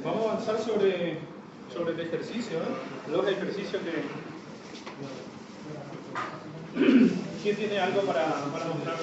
Vamos a avanzar sobre el ejercicio, los ejercicios que... ¿Quién tiene algo para mostrar?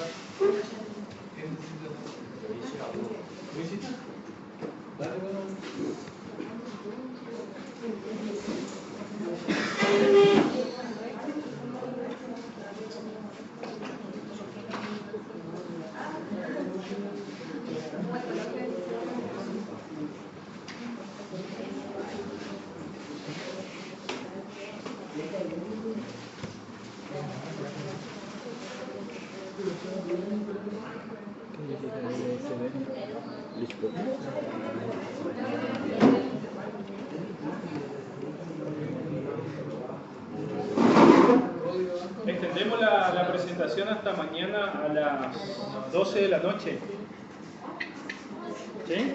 Extendemos la presentación hasta mañana a las 12 de la noche. ¿Sí?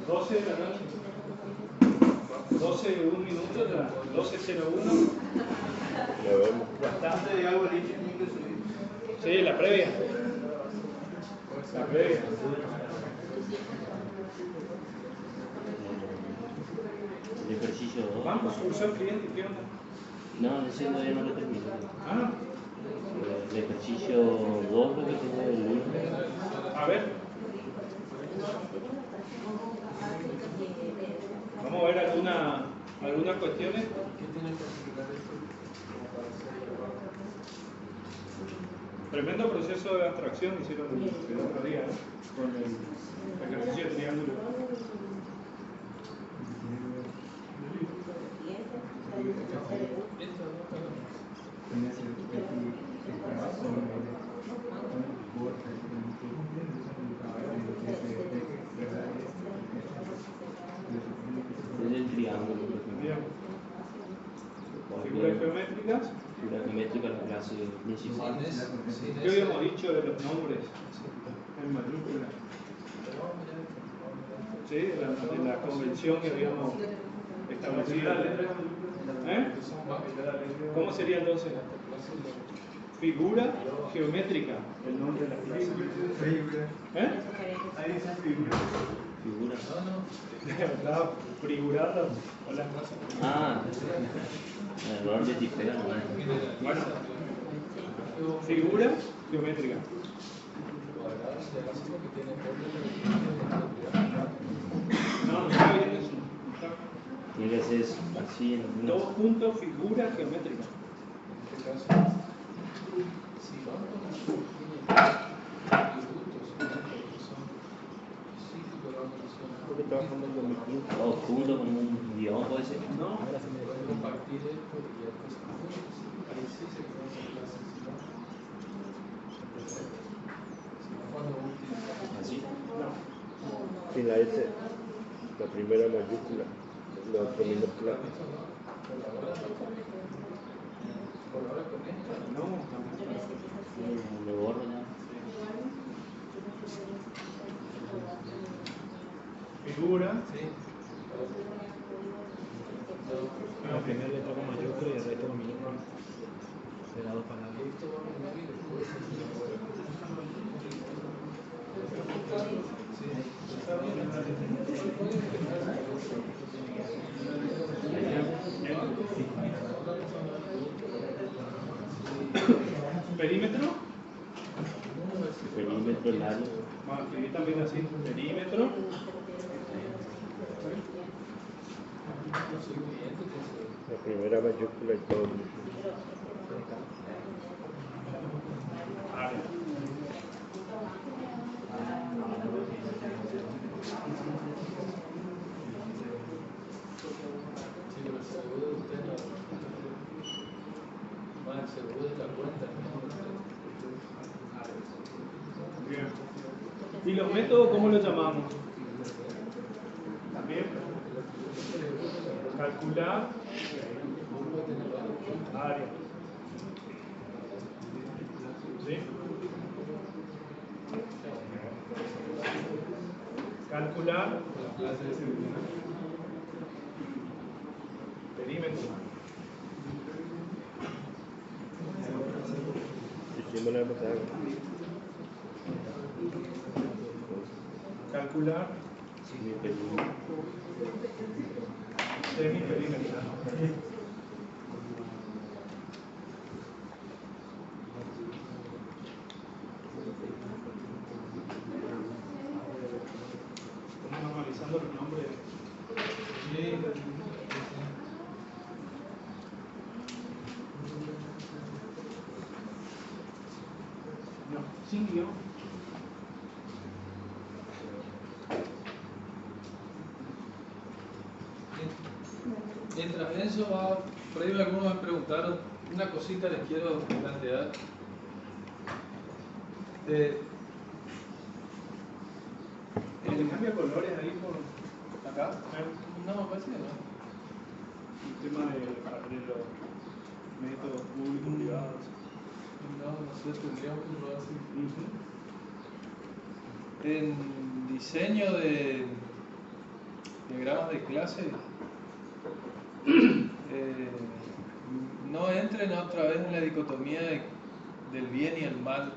12 de la noche. 12, 1 minuto, 12:01. Bastante de algo dicho. Sí, la previa. La previa. El ejercicio 2. Vamos, curso al cliente, ¿qué onda? No, ese todavía no lo termino. Ah, El ejercicio 2 lo que tengo el lunes. a ver. Vamos a ver algunas cuestiones. Tremendo proceso de abstracción hicieron el otro día, ¿no? Con el ejercicio de triángulo. Es el triángulo. Bien. Figuras geométricas. Figura geométrica, la clase principal. ¿Qué habíamos dicho de los nombres en mayúsculas? Sí, de la convención que habíamos establecido. ¿Cómo sería entonces? Figura geométrica, el nombre de la clase. Ahí dice figura. Figura. Estaba figurada o las cosas. Ah, error de tijera. Bueno, figura geométrica. No está bien eso. Tiene que ser así. Dos puntos, figura geométrica. Dos puntos con un guión, puede ser. No. Así. Sin la S, la primera mayúscula, la otra minúscula. Le borro ya. Figura. La primera le toca mayúscula y el resto con minúscula. Será dos palabras. Perímetro. Perímetro largo. Vamos a escribir también así. Perímetro. La primera mayúscula y todo. Área. Bien. ¿Y los métodos cómo los llamamos? También. Calcular área. ¿Sí? Calcular perímetro. Hicimos la vez pasada. Calcular semiperimetral. Estamos normalizando los nombres. No, sin guión. Mientras eso va, por ahí algunos me preguntaron, una cosita les quiero plantear. ¿Le cambia colores ahí por acá? No, me parece que no. El tema de los métodos públicos privados. No sé, tendríamos que probar así. En diseño de diagramas de clase, no entren otra vez en la dicotomía del bien y el mal.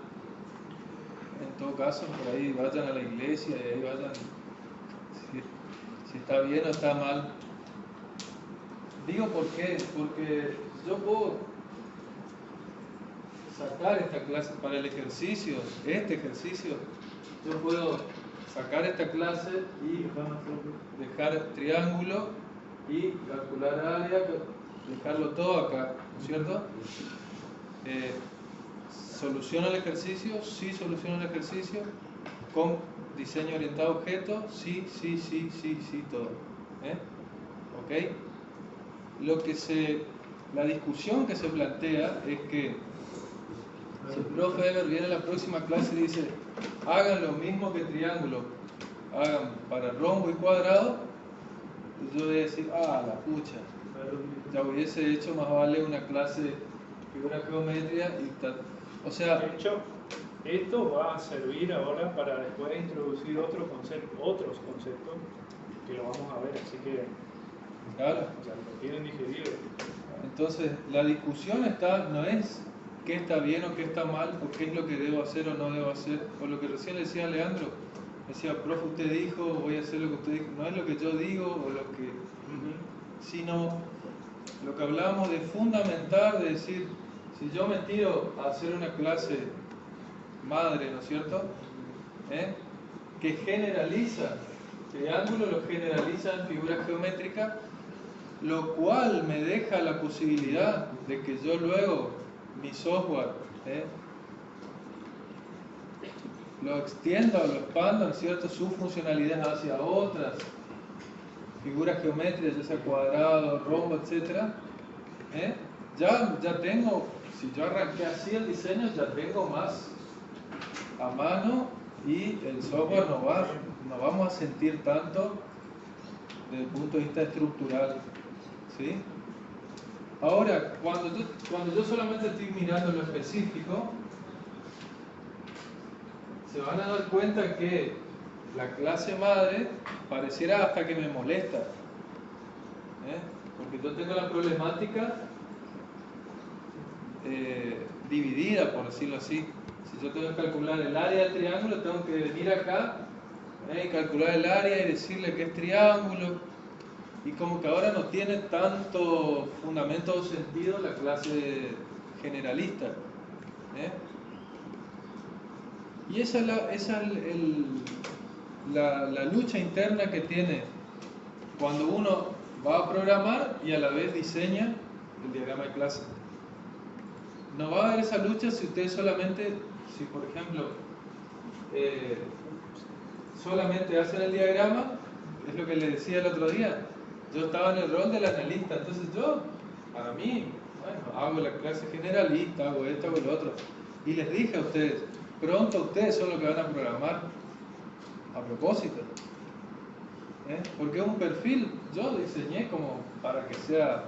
En todo caso, por ahí vayan a la iglesia y ahí vayan si está bien o está mal. Digo por qué, porque yo puedo sacar esta clase para el ejercicio, este ejercicio, yo puedo sacar esta clase y dejar triángulo y calcular área, dejarlo todo acá, ¿no es cierto? ¿Soluciona el ejercicio? Sí, soluciona el ejercicio. ¿Con diseño orientado a objeto? Sí, todo. ¿Ok? La discusión que se plantea es que si el profe Ever viene a la próxima clase y dice hagan lo mismo que triángulo, hagan para rombo y cuadrado, yo voy a decir, la pucha, ya hubiese hecho más vale una clase de figura geometría y tal. O sea, De hecho, esto va a servir ahora para después introducir otros conceptos que lo vamos a ver, así que claro. o sea, lo tienen digerido. Entonces, la discusión no es qué está bien o qué está mal, o qué es lo que debo hacer o no debo hacer, o lo que recién le decía a Leandro, decía, profe, usted dijo, voy a hacer lo que usted dijo, no es lo que yo digo, o lo que, sino lo que hablábamos de fundamentar, de decir, si yo me tiro a hacer una clase madre, ¿no es cierto?, que generaliza, triángulo lo generaliza en figuras geométricas, lo cual me deja la posibilidad de que yo luego, mi software, lo extienda o lo expanda, ¿no es cierto?, su funcionalidad hacia otras figuras geométricas, ya sea cuadrado, rombo, etc. Ya tengo, si yo arranqué así el diseño, ya tengo más a mano y el software no vamos a sentir tanto desde el punto de vista estructural, ¿sí? Ahora, cuando yo solamente estoy mirando lo específico, se van a dar cuenta que la clase madre pareciera hasta que me molesta, porque yo tengo la problemática dividida, por decirlo así. Si yo tengo que calcular el área del triángulo, tengo que venir acá y calcular el área y decirle que es triángulo, y como que ahora no tiene tanto fundamento o sentido la clase generalista. Y esa es la lucha interna que tiene cuando uno va a programar y a la vez diseña el diagrama de clase. No va a haber esa lucha si ustedes si por ejemplo solamente hacen el diagrama. Es lo que les decía el otro día, yo estaba en el rol del analista, entonces para mí, hago la clase generalista, hago esto, hago lo otro, y les dije a ustedes, pronto ustedes son los que van a programar a propósito, porque es un perfil, yo diseñé como para que sea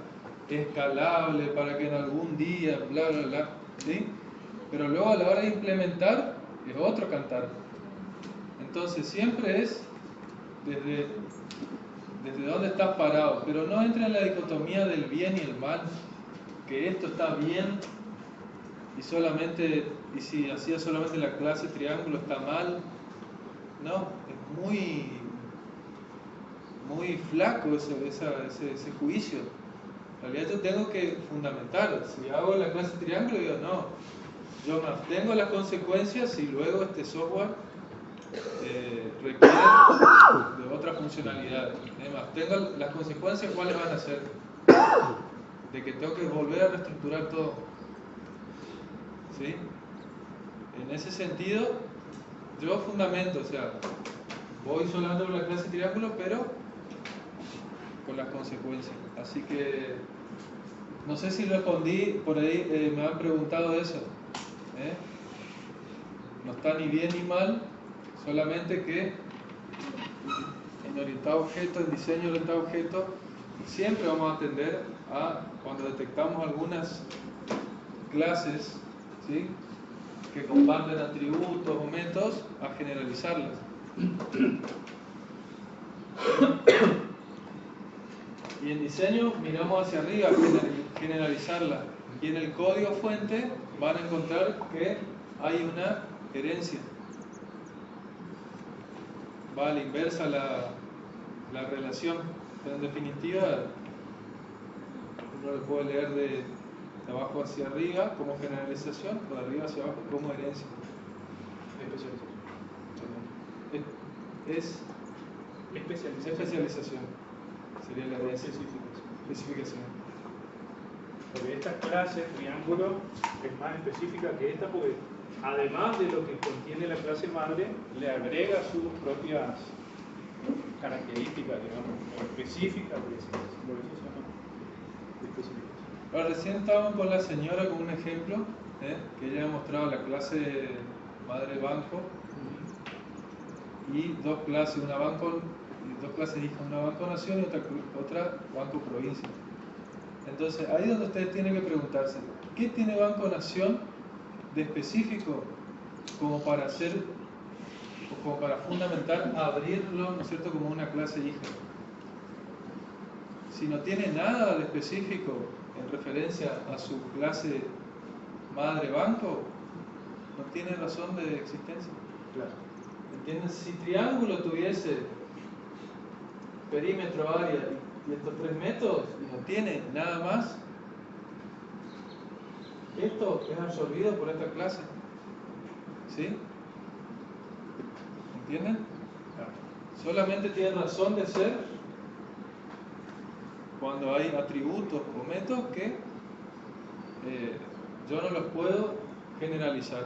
escalable, para que en algún día, bla, bla, bla, ¿sí? Pero luego a la hora de implementar es otro cantar. Entonces siempre es desde dónde estás parado, pero no entra en la dicotomía del bien y el mal, que esto está bien y si hacía solamente la clase triángulo está mal. No, es muy flaco ese juicio. En realidad yo tengo que fundamentar. Si hago la clase triángulo, digo, no, yo me abstengo de las consecuencias y luego este software requiere de otras funcionalidades. Me abstengo las consecuencias, ¿cuáles van a ser? De que tengo que volver a reestructurar todo. ¿Sí? En ese sentido, yo fundamento, o sea, voy solamente por la clase triángulo, pero con las consecuencias. Así que no sé si respondí, por ahí me han preguntado eso. No está ni bien ni mal, solamente que en orientado a objeto, en diseño orientado a objeto, siempre vamos a tender a, cuando detectamos algunas clases, ¿sí?, que comparten atributos o métodos, a generalizarlas. Y en diseño miramos hacia arriba, generalizarla. Y en el código fuente van a encontrar que hay una herencia. Va a la inversa la relación. Pero en definitiva, uno lo puede leer de abajo hacia arriba como generalización, o de arriba hacia abajo como herencia. Es especialización. Sería la herencia. Especificación. Porque esta clase triángulo es más específica que esta, porque además de lo que contiene la clase madre, le agrega sus propias características, digamos, específicas, por eso se llama especificación. Ahora, recién estábamos con la señora con un ejemplo, que ella ha mostrado la clase madre banco y dos clases, dos clases hijas, una banco nación y otra banco provincia. Entonces, ahí es donde ustedes tienen que preguntarse, ¿qué tiene Banco Nación de específico como para hacer, o como para fundamentar, abrirlo, ¿no es cierto?, como una clase hija? Si no tiene nada de específico en referencia a su clase madre banco, no tiene razón de existencia. Claro. ¿Entienden? Si triángulo tuviese perímetro, área y estos tres métodos, y no tiene nada más, esto es absorbido por esta clase. ¿Sí? ¿Entienden? Claro. Solamente tiene razón de ser cuando hay atributos o métodos que yo no los puedo generalizar.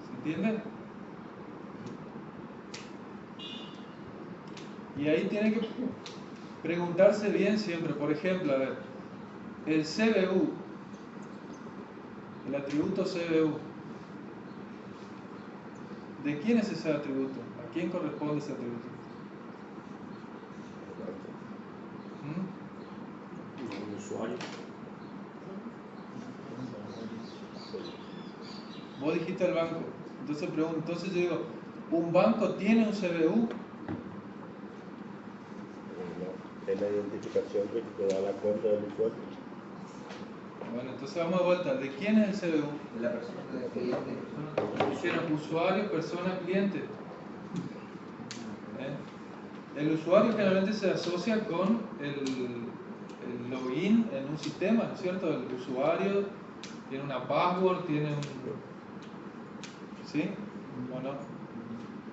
¿Se entiende? Y ahí tienen que preguntarse bien siempre. Por ejemplo, a ver, el CBU, el atributo CBU, ¿de quién es ese atributo? ¿A quién corresponde ese atributo? Un usuario. Vos dijiste el banco. Entonces yo digo, ¿un banco tiene un CBU? Es la identificación que te da la cuenta del usuario. Bueno, entonces vamos de vuelta. ¿De quién es el CBU? De la persona, del cliente. Dijeron usuario, persona, cliente. El usuario generalmente se asocia con el login en un sistema, ¿no es cierto? El usuario tiene una password, tiene un... ¿Sí? ¿O no?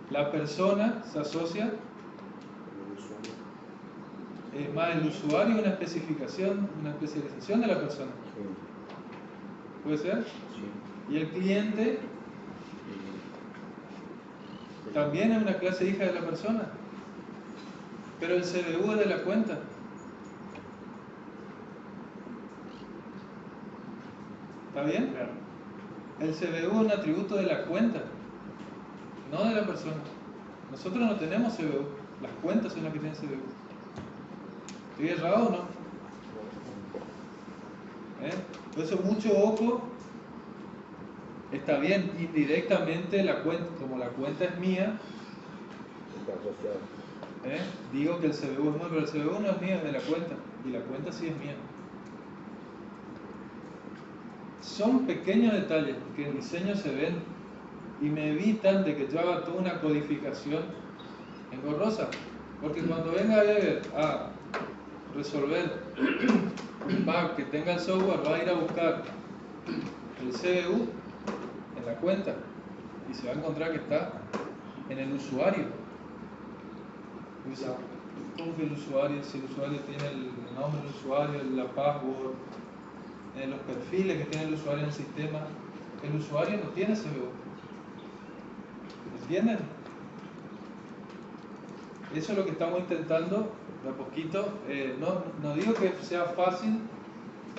La persona se asocia... Es más, el usuario es una especificación, una especialización de la persona. ¿Puede ser? Sí. Y el cliente también es una clase hija de la persona. Pero el CBU es de la cuenta. ¿Está bien? Claro. El CBU es un atributo de la cuenta, no de la persona. Nosotros no tenemos CBU, las cuentas son las que tienen CBU. ¿Estoy errado o no? Por eso mucho ojo. Está bien, indirectamente la cuenta, como la cuenta es mía, Está asociado. digo que el CBU es mío, pero el CBU no es mío, es de la cuenta, y la cuenta sí es mía. son pequeños detalles que en diseño se ven y me evitan de que yo haga toda una codificación engorrosa. Porque cuando venga Weber a resolver un bug que tenga el software, va a ir a buscar el CBU en la cuenta y se va a encontrar que está en el usuario. Y dice, ¿cómo que el usuario? Si el usuario tiene el nombre del usuario, la password, los perfiles que tiene el usuario en el sistema, el usuario no tiene CBU. ¿Entienden? Eso es lo que estamos intentando de a poquito. No digo que sea fácil,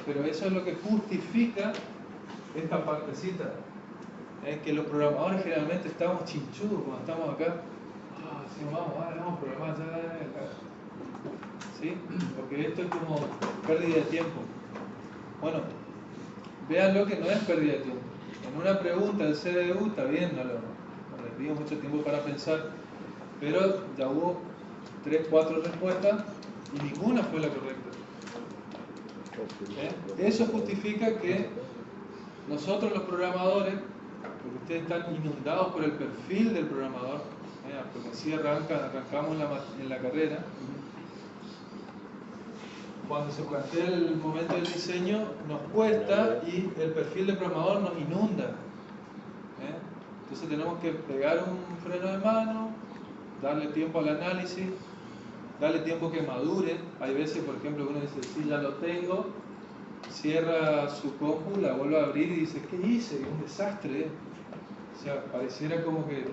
pero eso es lo que justifica esta partecita. Que los programadores generalmente estamos chinchudos cuando estamos acá. Decimos, vamos a programar ya. ¿Sí? Porque esto es como pérdida de tiempo. Bueno, véanlo que no es pérdida de tiempo. En una pregunta del CDU está bien, no les digo mucho tiempo para pensar, pero ya hubo 3, 4 respuestas y ninguna fue la correcta. Eso justifica que nosotros los programadores, porque ustedes están inundados por el perfil del programador, porque así arrancamos en la carrera, cuando se plantea el momento del diseño nos cuesta y el perfil del programador nos inunda. Entonces tenemos que pegar un freno de mano, darle tiempo al análisis, darle tiempo que madure. Hay veces, por ejemplo, uno dice, sí, ya lo tengo, cierra su compu, la vuelve a abrir y dice, ¿qué hice? Es un desastre. O sea, pareciera como que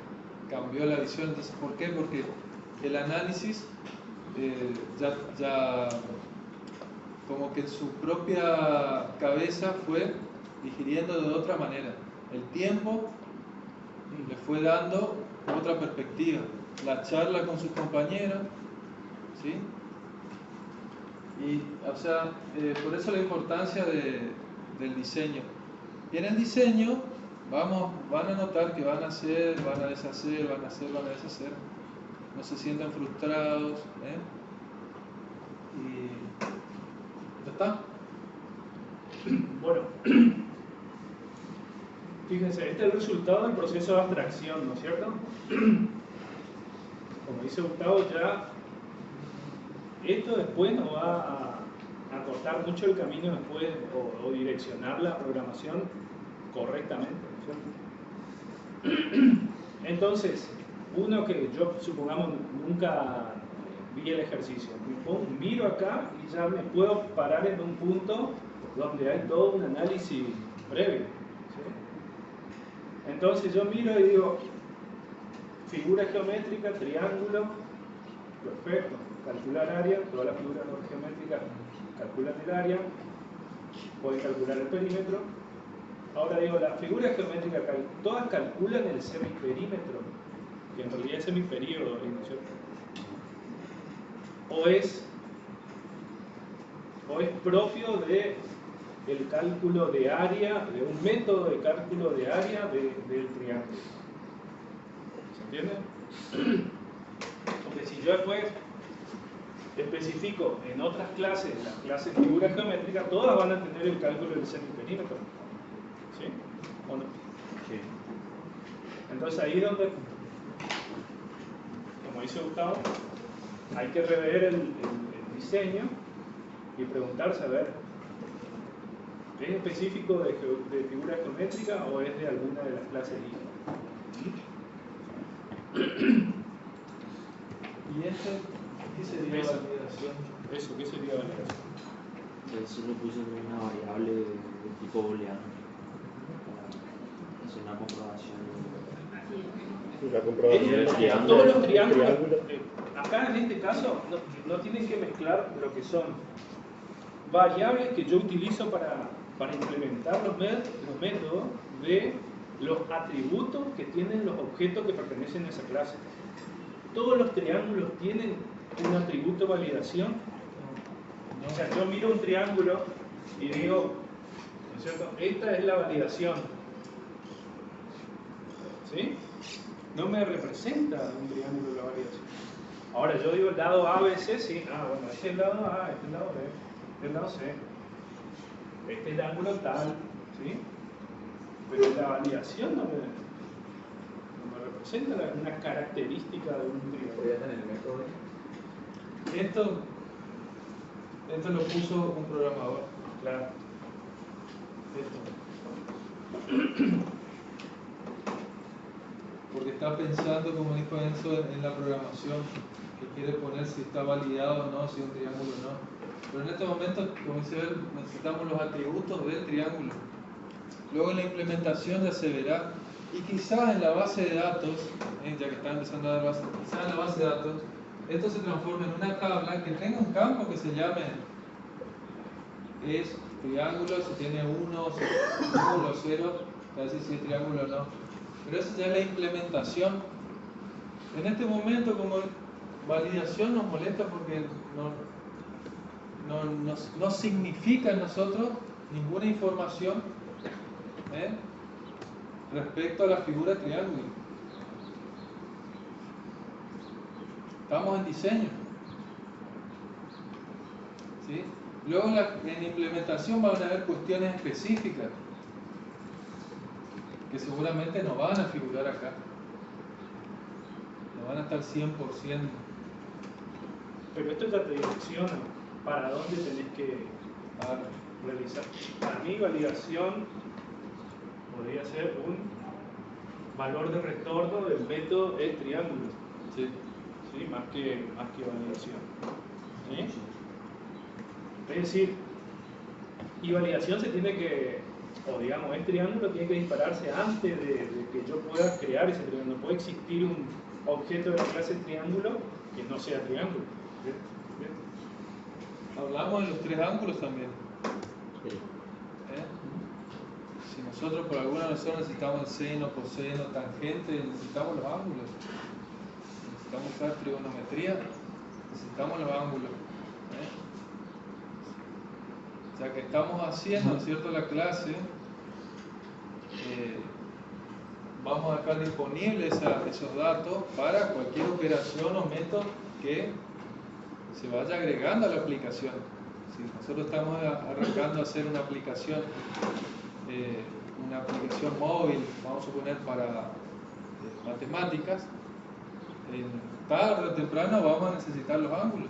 cambió la visión. Entonces, ¿por qué? Porque el análisis ya como que en su propia cabeza fue digiriendo de otra manera. El tiempo le fue dando otra perspectiva. La charla con sus compañeros, ¿sí? Y, o sea, por eso la importancia del diseño. Y en el diseño van a notar que van a hacer, van a deshacer, van a hacer, van a deshacer. No se sientan frustrados, y ya está. Bueno, fíjense, este es el resultado del proceso de abstracción, ¿no es cierto? Como dice Gustavo, ya esto después nos va a cortar mucho el camino después o direccionar la programación correctamente, ¿no es cierto? Entonces, uno que yo supongamos nunca vi el ejercicio, miro acá y ya me puedo parar en un punto donde hay todo un análisis previo, ¿sí? Entonces yo miro y digo, figura geométrica, triángulo, perfecto, calcular área, todas las figuras geométricas calculan el área, pueden calcular el perímetro. Ahora digo, las figuras geométricas todas calculan el semiperímetro, que en realidad es semiperíodo, ¿no es cierto? O es propio de el cálculo de área, de un método de cálculo de área del triángulo. ¿Se entiende? Porque si yo después especifico en otras clases, las clases de figuras geométricas, todas van a tener el cálculo del semiperímetro. ¿Sí? ¿O no? Sí. Entonces ahí es donde, como dice Gustavo, hay que rever el diseño y preguntarse, a ver, ¿es específico de figura geométrica o es de alguna de las clases I? ¿Y qué sería Eso. validación? Eso, ¿qué sería validación? Eso lo puso como una variable de tipo booleano para hacer una comprobación. La comprobación. Todos los triángulos, acá en este caso, no tienen que mezclar lo que son variables que yo utilizo para implementar los métodos de los atributos que tienen los objetos que pertenecen a esa clase. Todos los triángulos tienen un atributo validación. O sea, yo miro un triángulo y digo, ¿no es cierto? Esta es la validación. ¿Sí? No me representa un triángulo la validación. Ahora yo digo el lado A, B, C, sí. Bueno, este es el lado A, este es el lado B, este es el lado C. Este es el ángulo tal, ¿sí? Pero la validación no me representa una característica de un triángulo. en el método. Esto lo puso un programador. Claro. Porque está pensando, como dijo Enzo, en la programación, que quiere poner si está validado o no, si es un triángulo o no. Pero en este momento, como dice él, necesitamos los atributos del triángulo. Luego en la implementación ya se verá. Y quizás en la base de datos, ya que está empezando a dar base, quizás en la base de datos, esto se transforme en una tabla que tenga un campo que se llame es triángulo, si tiene 1, 0, te va a decir si es triángulo o no. Pero eso ya es la implementación. En este momento, como validación, nos molesta porque no significa en nosotros ninguna información respecto a la figura triángulo. Estamos en diseño. ¿Sí? Luego en implementación van a haber cuestiones específicas que seguramente no van a figurar acá. No van a estar 100%. Pero esto ya te direcciona para dónde tenés que realizar. Para mí, validación podría ser un valor de retorno del método el triángulo. Sí. ¿Sí? Más que validación. ¿Sí? Es decir, y validación se tiene que, o digamos, el triángulo tiene que dispararse antes de que yo pueda crear ese triángulo. No puede existir un objeto de la clase triángulo que no sea triángulo. ¿Bien? Hablamos de los tres ángulos también. Si nosotros por alguna razón necesitamos el seno, coseno, tangente, necesitamos los ángulos. Necesitamos usar trigonometría, necesitamos los ángulos. O sea que estamos haciendo, ¿no es cierto?, la clase, vamos a dejar disponibles esos datos para cualquier operación o método que se vaya agregando a la aplicación. Si nosotros estamos arrancando a hacer una aplicación móvil, vamos a suponer para matemáticas, tarde o temprano vamos a necesitar los ángulos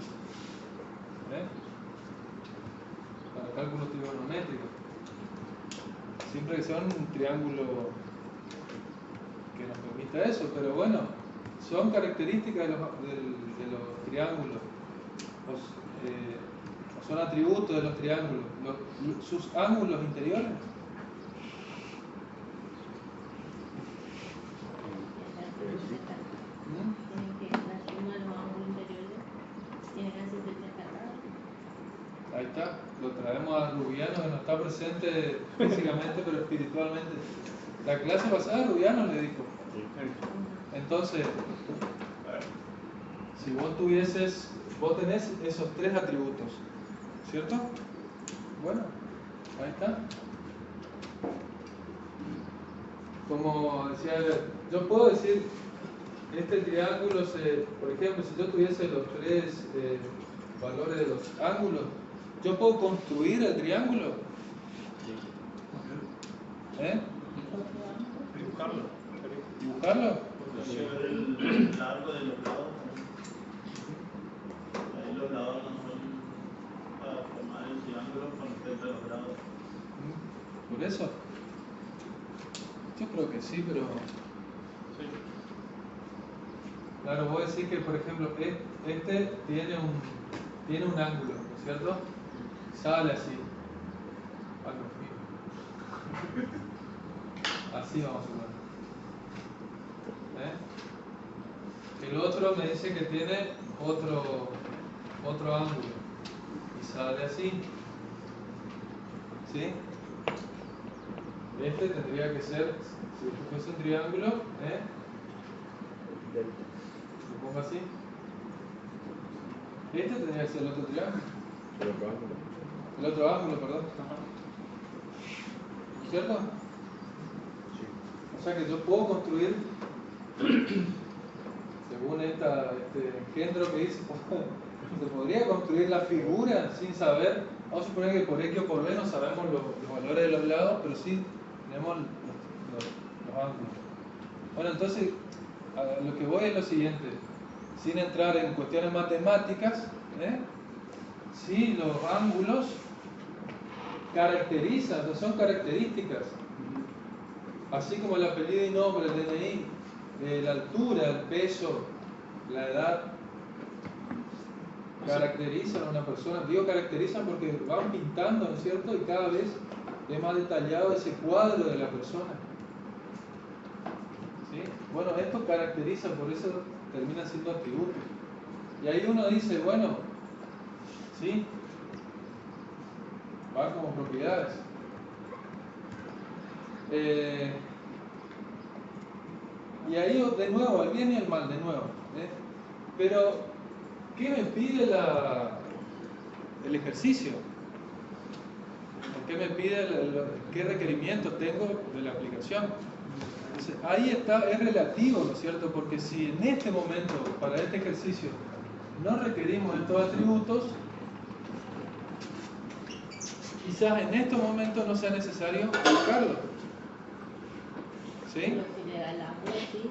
para cálculos trigonométricos, siempre que sea un triángulo que nos permita eso. Pero bueno, son características de los triángulos, son atributos de los triángulos, sus ángulos interiores. Ahí está, lo traemos a Rubiano, que no está presente físicamente pero espiritualmente. La clase pasada Rubiano le dijo. Entonces, si vos tenés esos tres atributos, ¿cierto? Bueno, ahí está. Como decía, yo puedo decir, este triángulo, por ejemplo, si yo tuviese los tres valores de los ángulos, ¿yo puedo construir el triángulo? Dibujarlo. ¿Dibujarlo? El largo de los lados. Ahí los lados no son para formar el triángulo con respecto a los grados. ¿Por eso? Yo creo que sí, pero... Sí. Claro, voy a decir que, por ejemplo, este tiene un ángulo, ¿no es cierto? Sale así. Así vamos a suponer. El otro me dice que tiene otro ángulo y sale así. ¿Sí? Este tendría que ser, si fuese un triángulo, lo pongo así. Este tendría que ser el otro triángulo. El otro ángulo, perdón. ¿Cierto? Sí. O sea que yo puedo construir, según este engendro que hice, Se podría construir la figura sin saber, vamos a suponer que por X o por B no sabemos los valores de los lados, pero sí tenemos los ángulos. Bueno, entonces, a lo que voy es lo siguiente, sin entrar en cuestiones matemáticas, sí, los ángulos caracterizan, o sea, son características, así como el apellido y nombre, el DNI, la altura, el peso, la edad, caracterizan a una persona. Digo caracterizan porque van pintando, ¿no es cierto? Y cada vez es más detallado ese cuadro de la persona. ¿Sí? Bueno, esto caracteriza, por eso termina siendo atributos. Y ahí uno dice, bueno, ¿sí? Va como propiedades. Y ahí de nuevo, el bien y el mal, de nuevo. Pero, ¿qué me pide el ejercicio? ¿Qué me pide, qué requerimientos tengo de la aplicación? Entonces, ahí está, es relativo, ¿no es cierto? Porque si en este momento, para este ejercicio, no requerimos estos atributos, quizás en estos momentos no sea necesario buscarlo. ¿Sí? Pero si le da el ángulo, sí,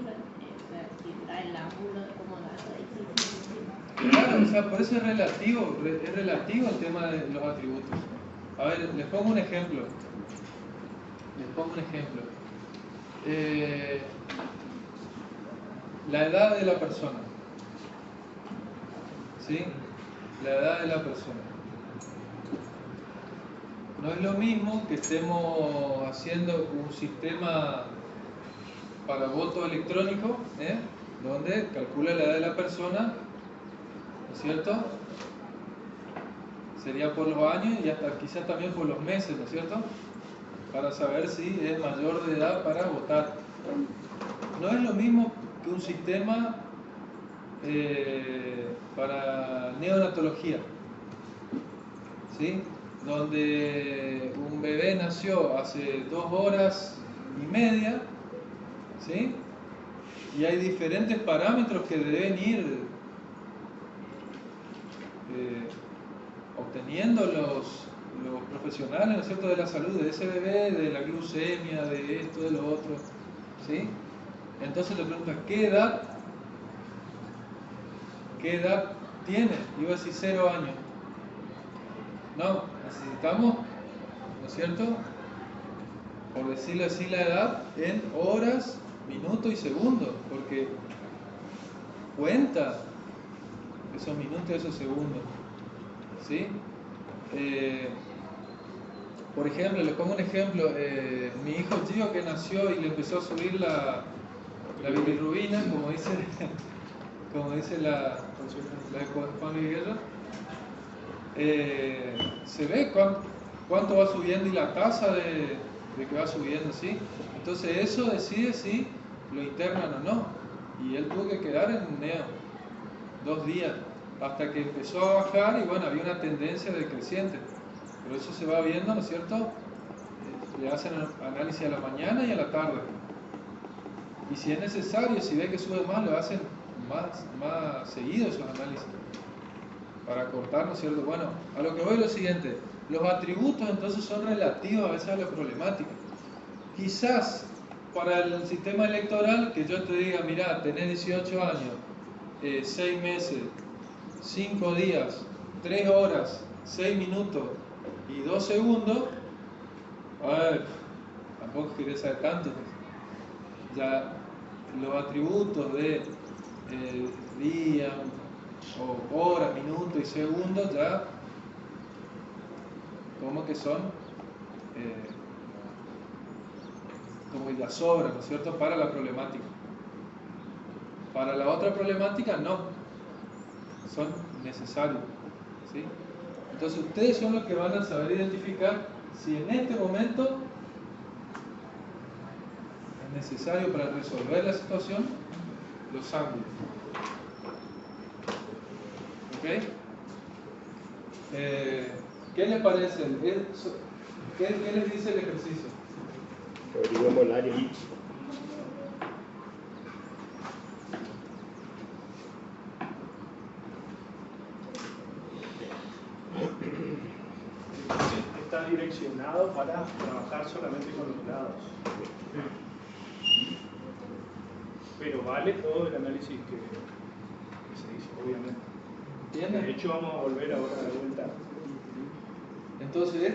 si da el ángulo como dato, ahí sí. Claro, o sea, por eso es relativo el tema de los atributos. A ver, les pongo un ejemplo. La edad de la persona. ¿Sí? La edad de la persona. No es lo mismo que estemos haciendo un sistema para voto electrónico, donde calcula la edad de la persona, ¿no es cierto? Sería por los años y hasta quizás también por los meses, ¿no es cierto? Para saber si es mayor de edad para votar. No es lo mismo que un sistema para neonatología, ¿sí? Donde un bebé nació hace 2 horas y media, ¿sí? Y hay diferentes parámetros que deben ir obteniendo los profesionales, ¿no es cierto?, de la salud de ese bebé, de la glucemia, de esto, de lo otro, ¿sí? Entonces le preguntan, ¿qué edad tiene? Iba a decir 0 años. No, necesitamos, ¿no es cierto?, por decirlo así, la edad en horas, minutos y segundos, porque cuenta esos minutos y esos segundos, ¿sí? Por ejemplo, les pongo un ejemplo, mi hijo Gio, que nació y le empezó a subir la bilirrubina, como dice la de Juan Luis Guerra, se ve cuánto va subiendo y la tasa de que va subiendo, ¿sí? Entonces eso decide si lo internan o no, y él tuvo que quedar en neo 2 días hasta que empezó a bajar y bueno, había una tendencia decreciente, pero eso se va viendo, ¿no es cierto? Le hacen análisis a la mañana y a la tarde, y si es necesario, si ve que sube más, lo hacen más seguido esos análisis para cortar, ¿no es cierto? Bueno, a lo que voy es lo siguiente, los atributos entonces son relativos a veces a la problemática. Quizás para el sistema electoral, que yo te diga, mira, tenés 18 años, 6 meses, 5 días, 3 horas, 6 minutos y 2 segundos, tampoco quería saber tanto. Ya los atributos de día, o horas, minutos y segundos ya como que son como la sobra, ¿no es cierto?, para la problemática. Para la otra problemática no, son necesarios, ¿sí? Entonces ustedes son los que van a saber identificar si en este momento es necesario para resolver la situación los ángulos. ¿Ok? ¿Qué les parece? ¿Qué les dice el ejercicio? Averiguamos el área. está direccionado para trabajar solamente con los lados. Pero vale todo el análisis que se hizo, obviamente. ¿Entienden? De hecho, vamos a volver ahora de vuelta. Entonces,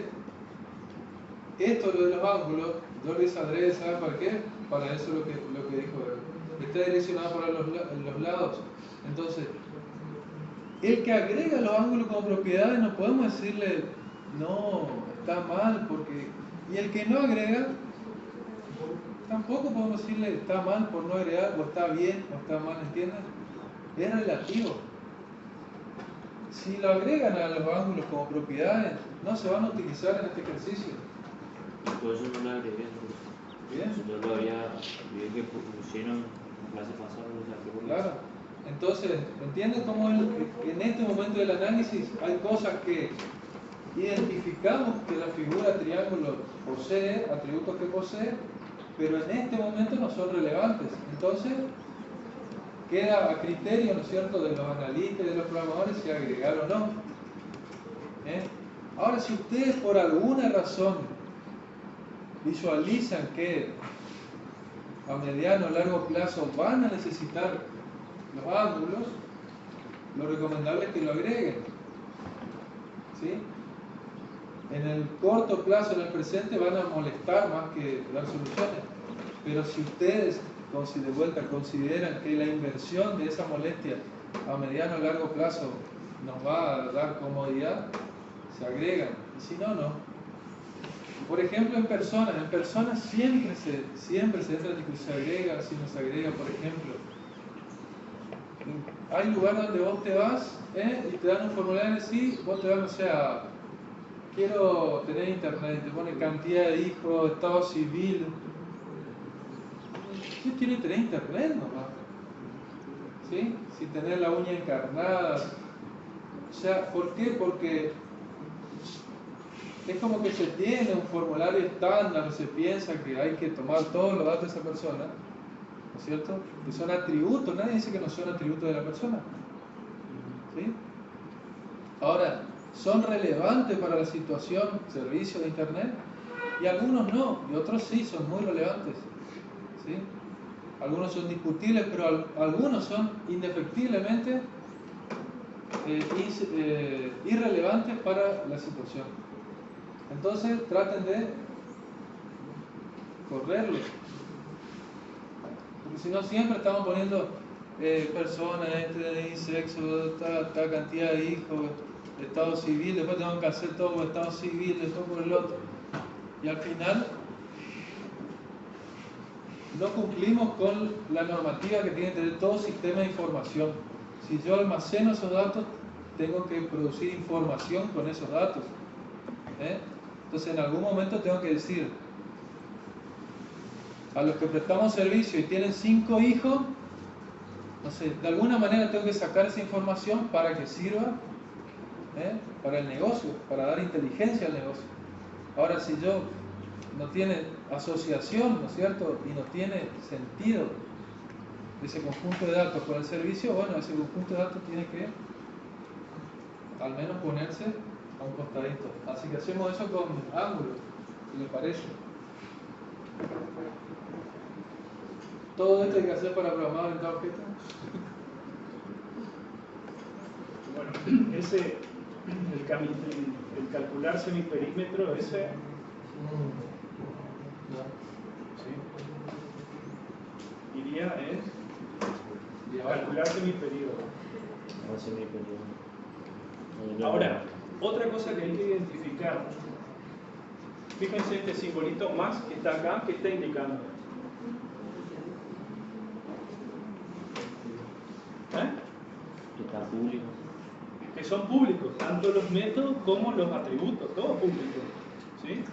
esto lo de los ángulos, yo les adrede, ¿saben para qué? Para eso lo que dijo él. Está direccionado para los lados. Entonces, el que agrega los ángulos como propiedades no podemos decirle, no, está mal, porque... Y el que no agrega, tampoco podemos decirle, está mal por no agregar, o está bien, o está mal, ¿entienden? Es relativo. Si lo agregan a los ángulos como propiedades, no se van a utilizar en este ejercicio. Por eso no lo agregué. Bien. Yo lo había, vi que pusieron en clase pasada, no sé qué. Claro. Entonces, ¿entienden cómo en este momento del análisis hay cosas que identificamos que la figura triángulo posee, atributos que posee, pero en este momento no son relevantes? Entonces, queda a criterio, ¿no es cierto?, de los analistas y de los programadores si agregar o no. Ahora, si ustedes por alguna razón visualizan que a mediano o largo plazo van a necesitar los ángulos, lo recomendable es que lo agreguen. ¿Sí? En el corto plazo, en el presente, van a molestar más que dar soluciones. Pero si ustedes, de vuelta, consideran que la inversión de esa molestia a mediano o largo plazo nos va a dar comodidad, se agregan. Y si no, no. Por ejemplo, en personas siempre se entra en discusión, se agrega, si no se agrega, por ejemplo. Hay lugares donde vos te vas y te dan un formulario así, vos te vas, o sea, quiero tener internet, te pone cantidad de hijos, estado civil. ¿Qué quiere tener internet nomás? ¿Sí? Si tener la uña encarnada. O sea, ¿por qué? Porque es como que se tiene un formulario estándar, se piensa que hay que tomar todos los datos de esa persona, ¿no es cierto? Que son atributos, nadie dice que no son atributos de la persona. ¿Sí? Ahora, ¿son relevantes para la situación, servicio de internet? Y algunos no, y otros sí, son muy relevantes. ¿Sí? Algunos son discutibles, pero algunos son indefectiblemente irrelevantes para la situación. Entonces traten de correrlo, porque si no siempre estamos poniendo personas, sexo, esta cantidad de hijos, estado civil, después tenemos que hacer todo por estado civil, después por el otro, y al final no cumplimos con la normativa que tiene que tener todo sistema de información. Si yo almaceno esos datos, tengo que producir información con esos datos. Entonces en algún momento tengo que decir a los que prestamos servicio y tienen 5 hijos, no sé, de alguna manera tengo que sacar esa información para que sirva para el negocio, para dar inteligencia al negocio. Ahora, si yo no tiene asociación, ¿no es cierto?, y no tiene sentido ese conjunto de datos con el servicio, bueno, ese conjunto de datos tiene que al menos ponerse a un costadito. Así que hacemos eso con ángulos, si les parece. Todo esto hay que hacer para programar orientado a objetos. Bueno, el calcular semiperímetro, ese. ¿Sí? Iría en calcular semiperíodo. Ahora, otra cosa que hay que identificar. Fíjense este simbolito más que está acá, que está indicando. Que está público. Que son públicos, tanto los métodos como los atributos, todo público. ¿Sí?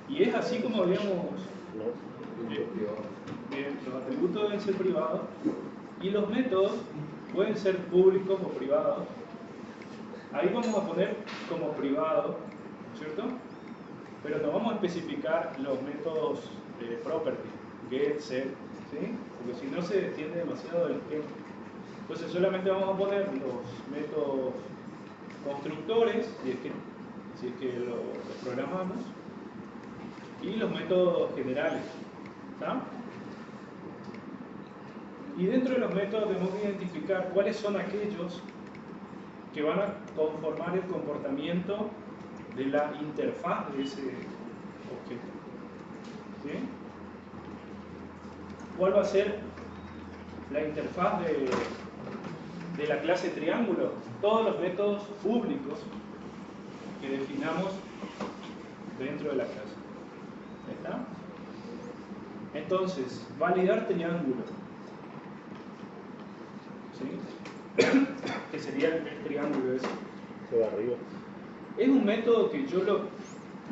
Y es así como habíamos. Los atributos deben ser privados y los métodos pueden ser públicos o privados. Ahí vamos a poner como privado, ¿cierto? Pero no vamos a especificar los métodos property, get, set, ¿sí? Porque si no se extiende demasiado el esquema. Entonces solamente vamos a poner los métodos constructores, y es que si es que lo programamos, y los métodos generales. ¿Está? Y dentro de los métodos tenemos que identificar cuáles son aquellos que van a conformar el comportamiento de la interfaz de ese objeto. ¿Sí? ¿Cuál va a ser la interfaz de la clase triángulo? Todos los métodos públicos que definamos dentro de la clase. ¿Está? Entonces, validar triángulo. ¿Sí? Que sería el triángulo ese. Se va arriba. ¿Es un método que yo lo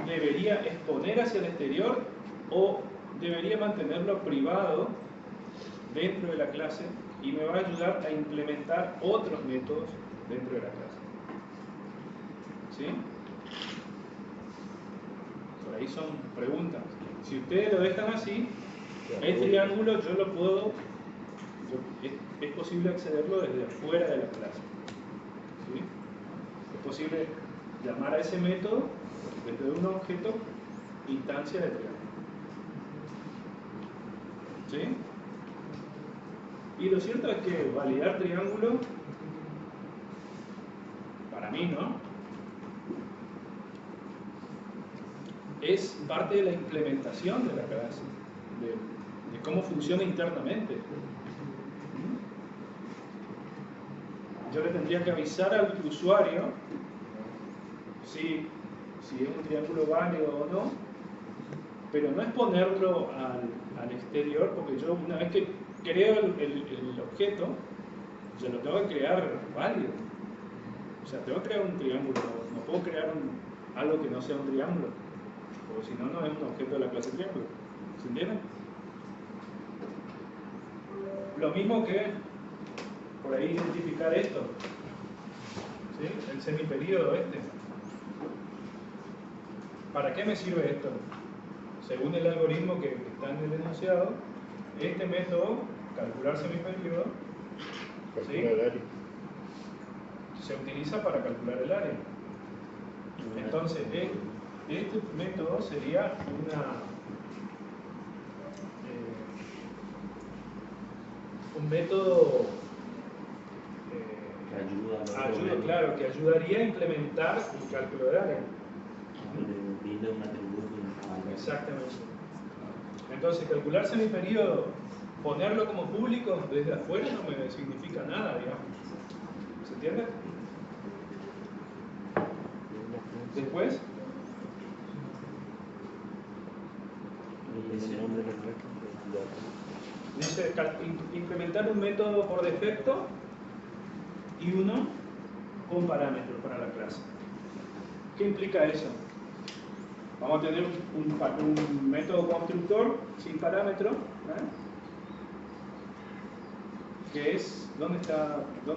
debería exponer hacia el exterior o debería mantenerlo privado dentro de la clase y me va a ayudar a implementar otros métodos dentro de la clase? ¿Sí? Por ahí son preguntas. Si ustedes lo dejan así, el triángulo yo lo puedo, es posible accederlo desde afuera de la clase. ¿Sí? Es posible llamar a ese método desde un objeto instancia de triángulo. ¿Sí? Y lo cierto es que validar triángulo, para mí, ¿no?, es parte de la implementación de la clase, de cómo funciona internamente. Yo le tendría que avisar al usuario si es un triángulo válido o no, pero no es ponerlo al exterior, porque yo una vez que creo el objeto, yo lo tengo que crear válido. O sea, tengo que crear un triángulo, no puedo crear algo que no sea un triángulo, porque si no, no es un objeto de la clase triángulo. ¿Se entiende? Lo mismo que por ahí identificar esto, ¿sí? El semiperíodo este. ¿Para qué me sirve esto? Según el algoritmo que está en el enunciado, este método, calcular semiperíodo, ¿sí?, se utiliza para calcular el área. Entonces, este método sería un método claro, que ayudaría a implementar el cálculo de área. Exactamente. Entonces, calcular semiperíodo, ponerlo como público desde afuera no me significa nada, digamos. ¿Se entiende? Después, dice implementar un método por defecto y uno con parámetros para la clase. ¿Qué implica eso? Vamos a tener un método constructor sin parámetro, que es, ¿dónde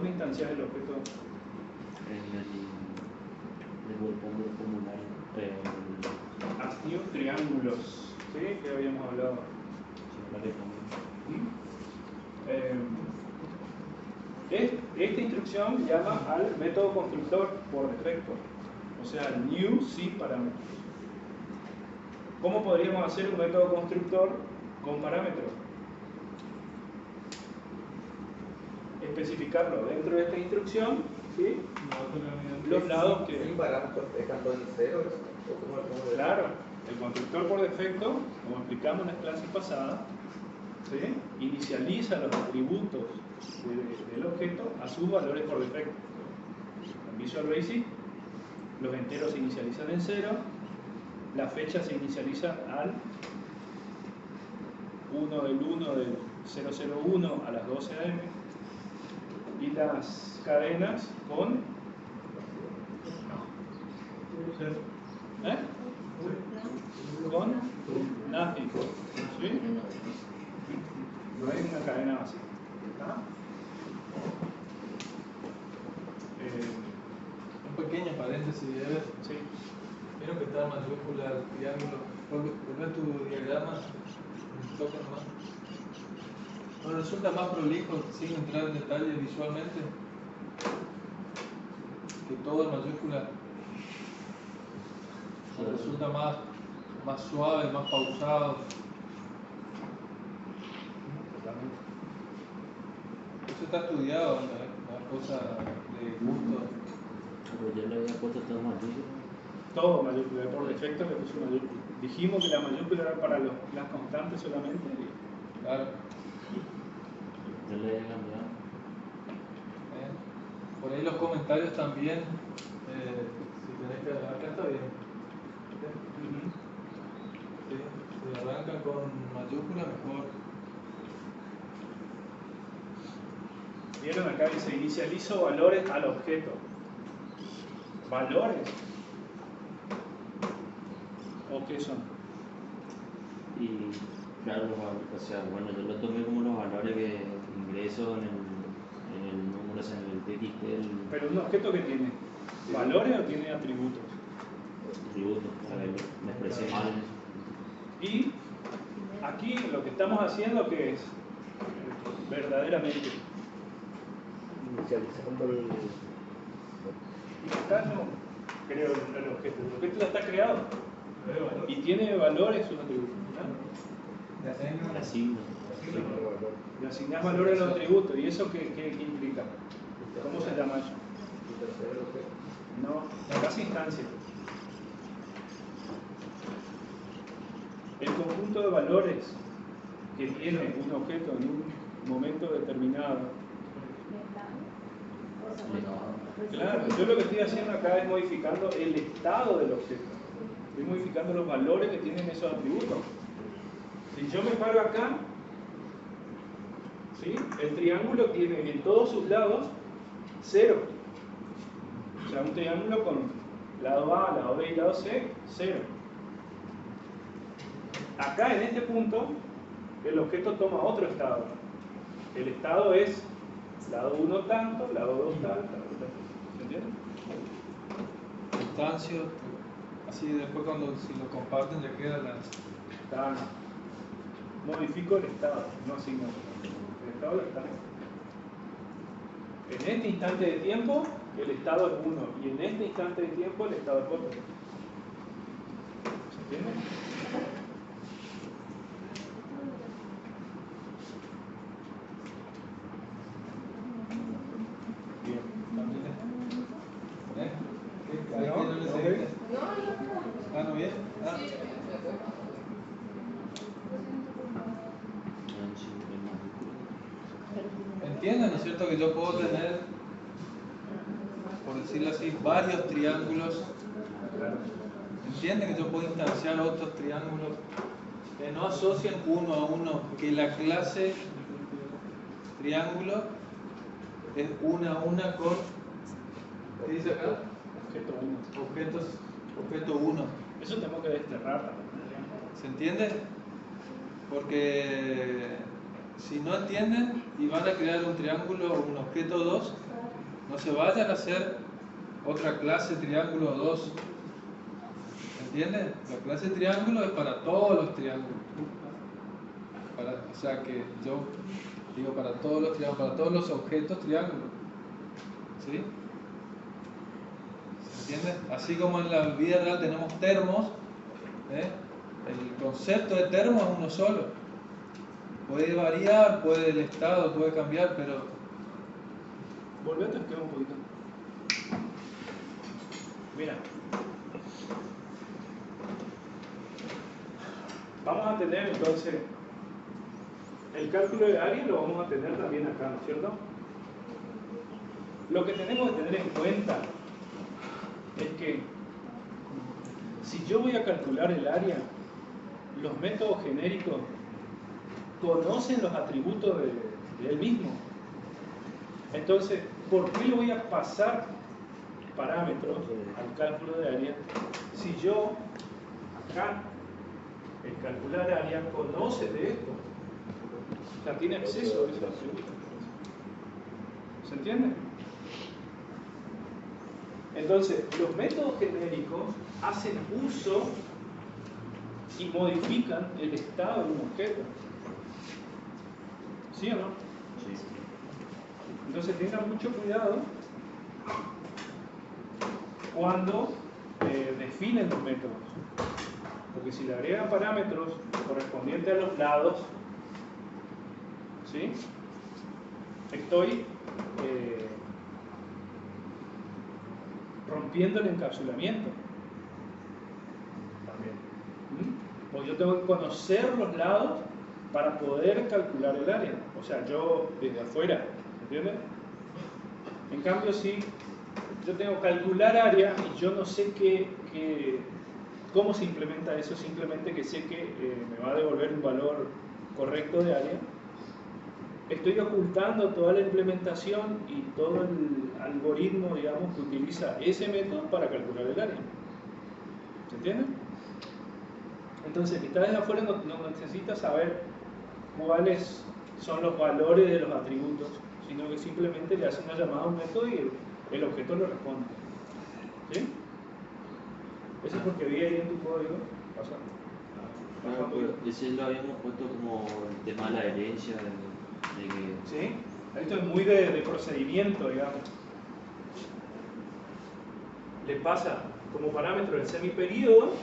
instancias el objeto? New triángulos, ¿sí? Que habíamos hablado. Esta instrucción llama al método constructor por defecto, o sea, new sin parámetros. ¿Cómo podríamos hacer un método constructor con parámetros? Especificarlo dentro de esta instrucción, ¿sí? Los lados que... ¿Sin parámetros dejando en cero? Claro, el constructor por defecto, como explicamos en las clases pasadas, ¿sí?, inicializa los atributos del objeto a sus valores por defecto. En Visual Basic, los enteros se inicializan en 0, la fecha se inicializa al 1 del 001 a las 12 am y las cadenas con con nothing, ¿sí? No hay una cadena vacía. ¿Está? Un pequeño paréntesis, Sí. vieron que está en mayúscula el triángulo. Volver tu diagrama, toca nomás. Bueno, resulta más prolijo, sin entrar en detalle visualmente, que todo en mayúscula. resulta más suave, más pausado. Eso está estudiado, ¿no? Una cosa de gusto. Pero yo le había puesto todo mayúsculo. Todo mayúscula, por defecto le puso mayúscula. Dijimos que la mayúscula era para las constantes solamente. Claro. Yo le había cambiado. Por ahí los comentarios también, si tenés que, acá está bien. Sí, si arrancan con mayúscula mejor. Vieron acá dice inicializo valores al objeto. ¿Valores? ¿O qué son? Y claro, o sea, bueno, yo lo tomé como los valores que ingreso en el número, en el TXT, Pero un objeto que tiene valores o tiene atributos. tributo, me expresé mal. Y aquí lo que estamos haciendo que es verdaderamente. Inicializando el. Y acá no creo el objeto. El objeto ya está creado. Y tiene valores sus atributos. ¿No? Asigno. Le asignás valores a los atributos. ¿Y eso qué implica? ¿Cómo se llama eso? No, casi instancia. El conjunto de valores que tiene un objeto en un momento determinado. Claro, yo lo que estoy haciendo acá es modificando el estado del objeto. Estoy modificando los valores que tienen esos atributos. Si yo me paro acá, ¿sí? El triángulo tiene en todos sus lados 0. O sea, un triángulo con lado A, lado B y lado C, 0. Acá en este punto, el objeto toma otro estado. El estado es lado 1 tanto, lado 2 tanto, ¿se entiende? Instancio, así después cuando si lo comparten ya queda la... Modifico el estado, no asigno. El estado lo está. En este instante de tiempo, el estado es 1. Y en este instante de tiempo, el estado es otro. ¿Se entiende? Bien. ¿Ahí No, no le ok. seguiste? ¿Ah, no bien? Ah. Entienden, ¿no es cierto? Que yo puedo tener, por decirlo así, varios triángulos. Entienden que yo puedo instanciar otros triángulos que no asocian uno a uno, que la clase triángulo es una a una con, ¿qué dice acá? Objeto 1. Objeto 1. Eso tenemos que desterrar. ¿Se entiende? Porque si no entienden y van a crear un triángulo o un objeto 2, no se vayan a hacer otra clase triángulo 2. ¿Entienden? La clase triángulo es para todos los triángulos. O sea que yo digo para todos los triángulos, para todos los objetos triángulos. ¿Sí? ¿Se entiende? Así como en la vida real tenemos termos, el concepto de termo es uno solo. Puede variar, puede el estado, puede cambiar, pero... Volvete a escribir un poquito. Mira. Vamos a tener entonces el cálculo de área, lo vamos a tener también acá, ¿no es cierto? Lo que tenemos que tener en cuenta es que si yo voy a calcular el área, los métodos genéricos conocen los atributos de él mismo. Entonces, ¿por qué le voy a pasar parámetros al cálculo de área si yo acá el calcular área conoce de esto? O sea, tiene acceso a esos atributos. ¿Se entiende? Entonces, los métodos genéricos hacen uso y modifican el estado de un objeto. ¿Sí o no? Sí. Entonces tengan mucho cuidado cuando definen los métodos. Porque si le agrega parámetros correspondientes a los lados, ¿sí? Estoy rompiendo el encapsulamiento también. Porque yo tengo que conocer los lados para poder calcular el área. O sea, yo desde afuera, ¿entiendes? En cambio, si yo tengo que calcular área y yo no sé cómo se implementa eso, simplemente que sé que me va a devolver un valor correcto de área, estoy ocultando toda la implementación y todo el algoritmo, digamos, que utiliza ese método para calcular el área. ¿Se entiende? Entonces, el que está desde afuera no necesita saber cuáles son los valores de los atributos, sino que simplemente le hace una llamada a un método y el objeto lo responde. ¿Sí? Eso es porque vi ahí en tu código. Pasa. Claro, pues ese lo habíamos puesto como el tema de la herencia, de que... ¿Sí? Esto es muy de procedimiento, digamos. Le pasa como parámetro el semiperíodo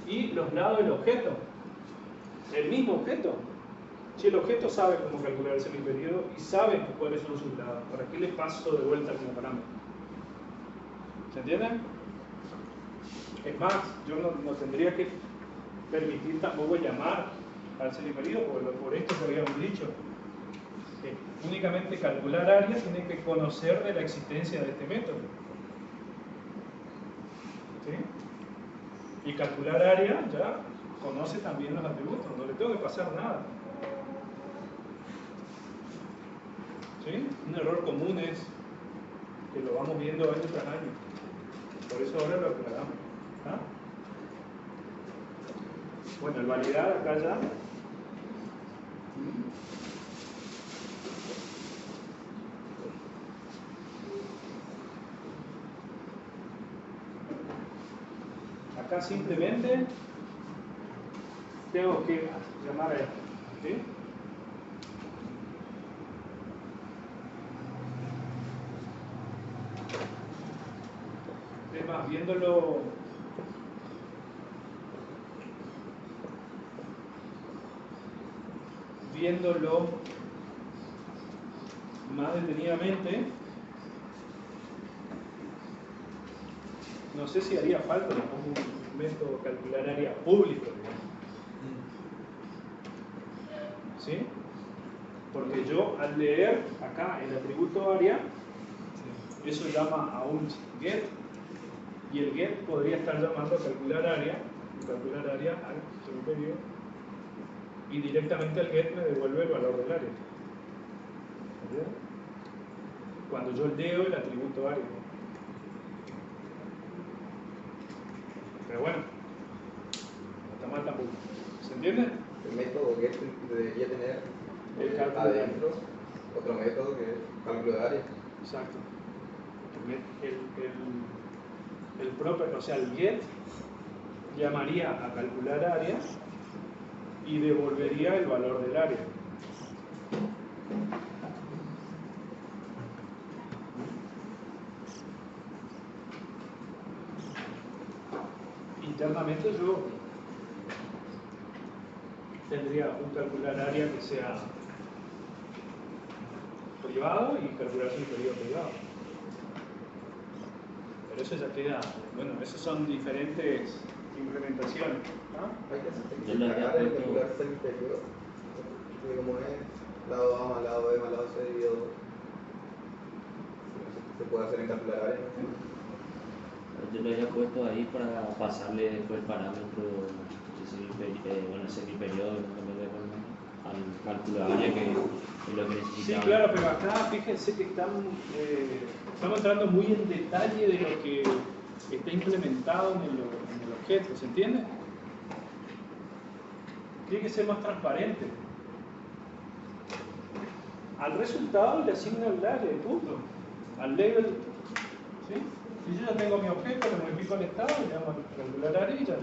y los lados del objeto. El mismo objeto. Si el objeto sabe cómo calcular el semiperíodo y sabe cuáles son sus lados, ¿para qué le paso de vuelta como parámetro? ¿Se entiende? Es más, yo no tendría que permitir tampoco llamar al semiperíodo por esto que habíamos dicho. Que únicamente calcular área tiene que conocer de la existencia de este método. ¿Sí? Y calcular área ya conoce también los atributos, no le tengo que pasar nada. ¿Sí? Un error común es que lo vamos viendo año tras año. Por eso ahora lo aclaramos. ¿Ah? Bueno, el validar acá ya. Acá simplemente tengo que llamar a esto. ¿Sí? Es más, viéndolo más detenidamente, no sé si haría falta le pongo un método calcular área público, ¿sí? Porque yo al leer acá el atributo área, eso llama a un get, y el get podría estar llamando a calcular área al semiperíodo, y directamente el get me devuelve el valor del área. ¿Entiendes? Cuando yo leo el atributo área. Pero bueno, no está mal tampoco. ¿Se entiende? El método get debería tener El cálculo de adentro otro método que es cálculo de área. Exacto. El proper, o sea, el get llamaría a calcular área y devolvería el valor del área. Internamente yo tendría un calcular área que sea privado y calcular su periodo privado. Pero eso ya queda, bueno, esas son diferentes implementaciones. ¿No? Hay que Yo le había sacar el puesto- calcular semiperíodo. Porque como es lado A más lado B más lado C dividido 2. Se puede hacer en calcular área. Yo lo había puesto ahí para pasarle después el parámetro el semiperíodo al cálculo de área que es lo que Sí, necesitamos. claro, pero acá fíjense que estamos entrando muy en detalle de lo que está implementado en el objeto, ¿se entiende? Tiene que ser más transparente. Al resultado le asigna el área, punto. Al label, ¿sí? Si yo ya tengo mi objeto, le modifico el estado, le llamo a calcular área y ya.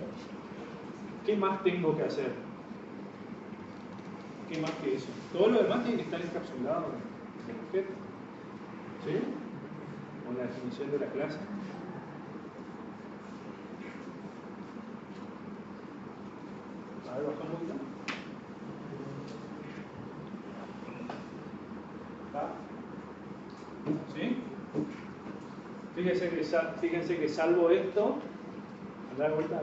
¿Qué más tengo que hacer? ¿Qué más que eso? Todo lo demás tiene que estar encapsulado en el objeto. ¿Sí? Con la definición de la clase. A ver, baja un poquito. ¿Está? ¿Sí? Fíjense que salvo esto, anda de vuelta.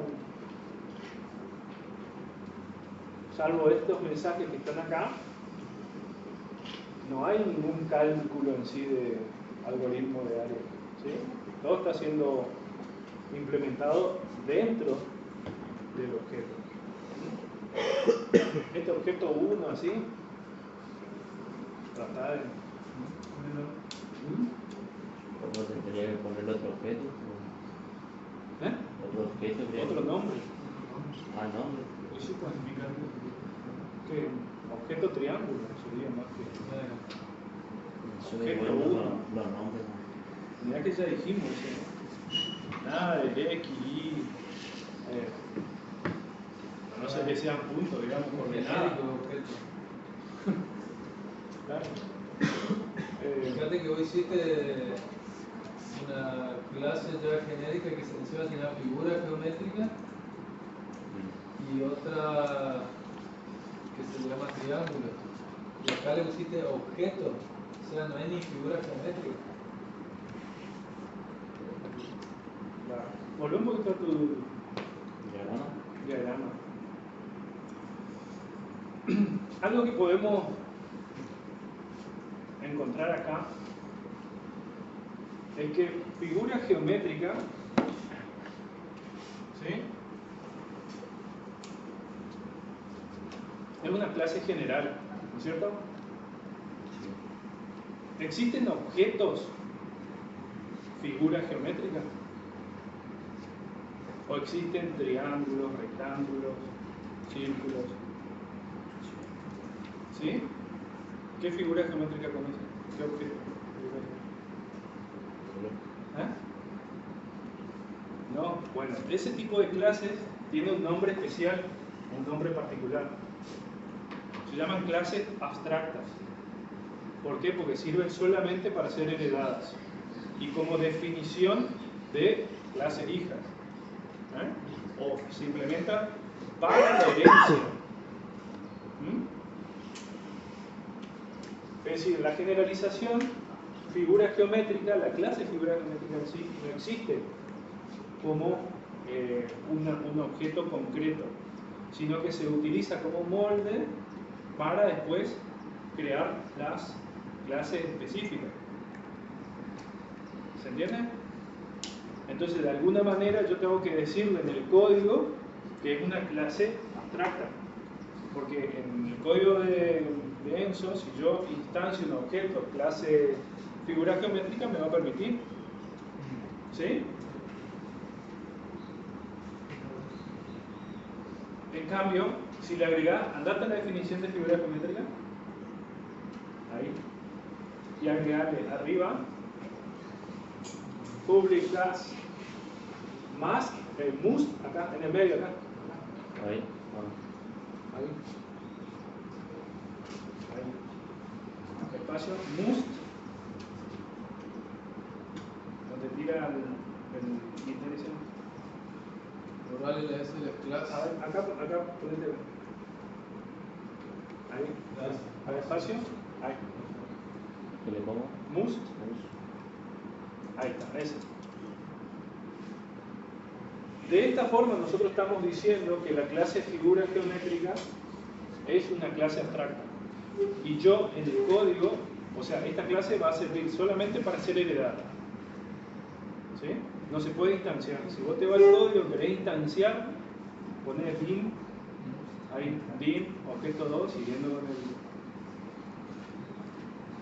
Salvo estos mensajes que están acá, no hay ningún cálculo en sí de algoritmo de área. ¿Sí? Todo está siendo implementado dentro del objeto. Este objeto 1 así, trata de... ¿Cómo se tendría que poner otro objeto? ¿Eh? Otro objeto. Otro nombre. Ah, nombre. Y sí, pues, que objeto triángulo sería más que... Eso de Objeto bueno, uno. los nombres. Mira que ya dijimos, nada de X, Y, a no ser que sean puntos, digamos, coordenadas. Genérico, objeto. Claro. Fíjate que hoy hiciste una clase ya genérica que se encima tenía figura geométrica y otra que se llama triángulo. Y acá le pusiste objeto, o sea, no hay ni figura geométrica. Volvé un poquito a tu ¿Diagrama? diagrama. Algo que podemos encontrar acá es que figura geométrica, ¿sí?, es una clase general, ¿no es cierto? ¿Existen objetos figuras geométricas? ¿O existen triángulos, rectángulos, círculos? ¿Sí? ¿Qué figura geométrica conocen? ¿Qué objeto? ¿Eh? No, bueno, ese tipo de clases tiene un nombre especial, un nombre particular. Se llaman clases abstractas. ¿Por qué? Porque sirven solamente para ser heredadas y como definición de clases hijas. O se implementa para la herencia. Es decir, la generalización figura geométrica, la clase figura geométrica en sí no existe como un objeto concreto, sino que se utiliza como molde para después crear las clases específicas. ¿Se entiende? Entonces, de alguna manera yo tengo que decirle en el código que es una clase abstracta, porque en el código de Enso, si yo instancio un objeto clase figura geométrica, me va a permitir. ¿Sí? En cambio, si le agregás, andate a la definición de figura geométrica, ahí, y agregarle arriba public class más el must acá en el medio acá. Ahí. Ahí. Ahí. Espacio must. Donde tira el interés. Plural y la S de clase. A ver, acá ponete. Ahí. A ver, espacio. Ahí. ¿Qué le pongo? Must. Ahí está, ese. De esta forma nosotros estamos diciendo que la clase figura geométrica es una clase abstracta. Y yo en el código, o sea, esta clase va a servir solamente para ser heredada. ¿Sí? No se puede instanciar. Si vos te vas al código y querés instanciar, pones bin, ahí, bin, objeto 2, siguiendo con el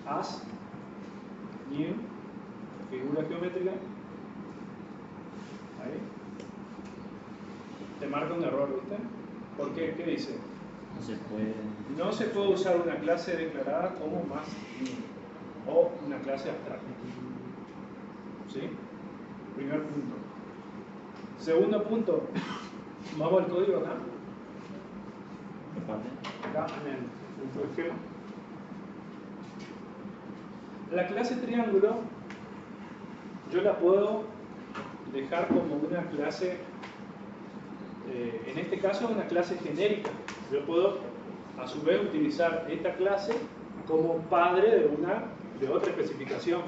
as, new, figura geométrica, ahí. Te marca un error, ¿viste? ¿Por qué? ¿Qué dice? No se puede. No se puede usar una clase declarada como más o una clase abstracta. ¿Sí? Primer punto. Segundo punto. Vamos al código acá. Acá en el esquema. La clase triángulo yo la puedo dejar como una clase en este caso es una clase genérica. Yo puedo a su vez utilizar esta clase como padre de otra especificación.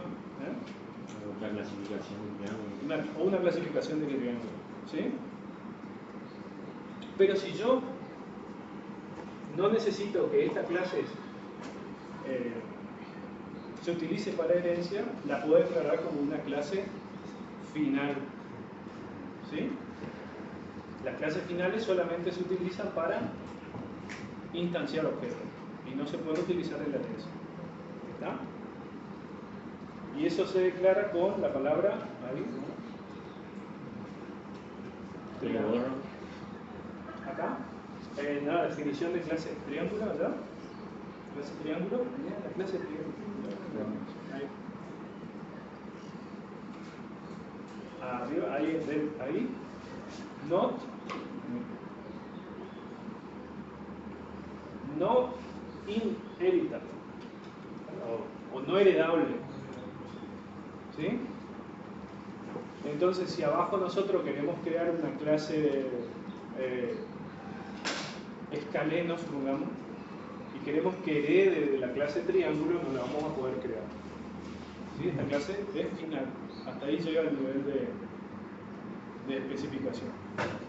Otra clasificación de triángulo. Una clasificación de triángulo. ¿Sí? Pero si yo no necesito que esta clase se utilice para herencia, la puedo declarar como una clase final. ¿Sí? Las clases finales solamente se utilizan para instanciar objetos y no se puede utilizar en la herencia. ¿Está? Y eso se declara con la palabra ahí, Te lo borro. acá, en la definición de clase triángulo, ¿verdad? Clase triángulo, la clase triángulo. Ahí. Arriba, ahí, not inheritable o no heredable. ¿Sí? Entonces, si abajo nosotros queremos crear una clase escaleno, supongamos, y queremos que herede de la clase triángulo, no la vamos a poder crear. ¿Sí? Esta clase es final. Hasta ahí llega el nivel de especificación.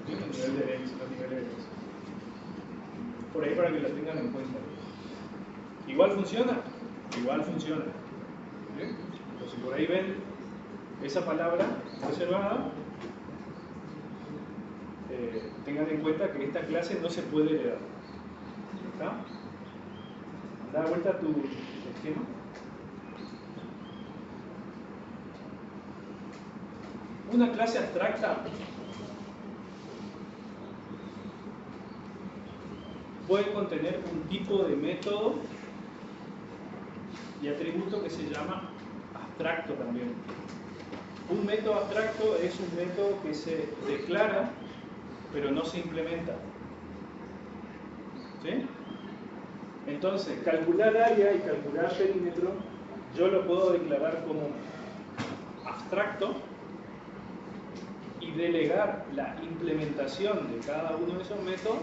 ¿Sí? El nivel de herencia, los niveles de herencia. Por ahí para que lo tengan en cuenta. ¿Igual funciona? Igual funciona. ¿Sí? Entonces por ahí ven esa palabra reservada, tengan en cuenta que esta clase no se puede heredar. ¿Está? Da vuelta a tu esquema. Una clase abstracta puede contener un tipo de método y atributo que se llama abstracto también. Un método abstracto es un método que se declara pero no se implementa. ¿Sí? Entonces, calcular área y calcular perímetro yo lo puedo declarar como abstracto y delegar la implementación de cada uno de esos métodos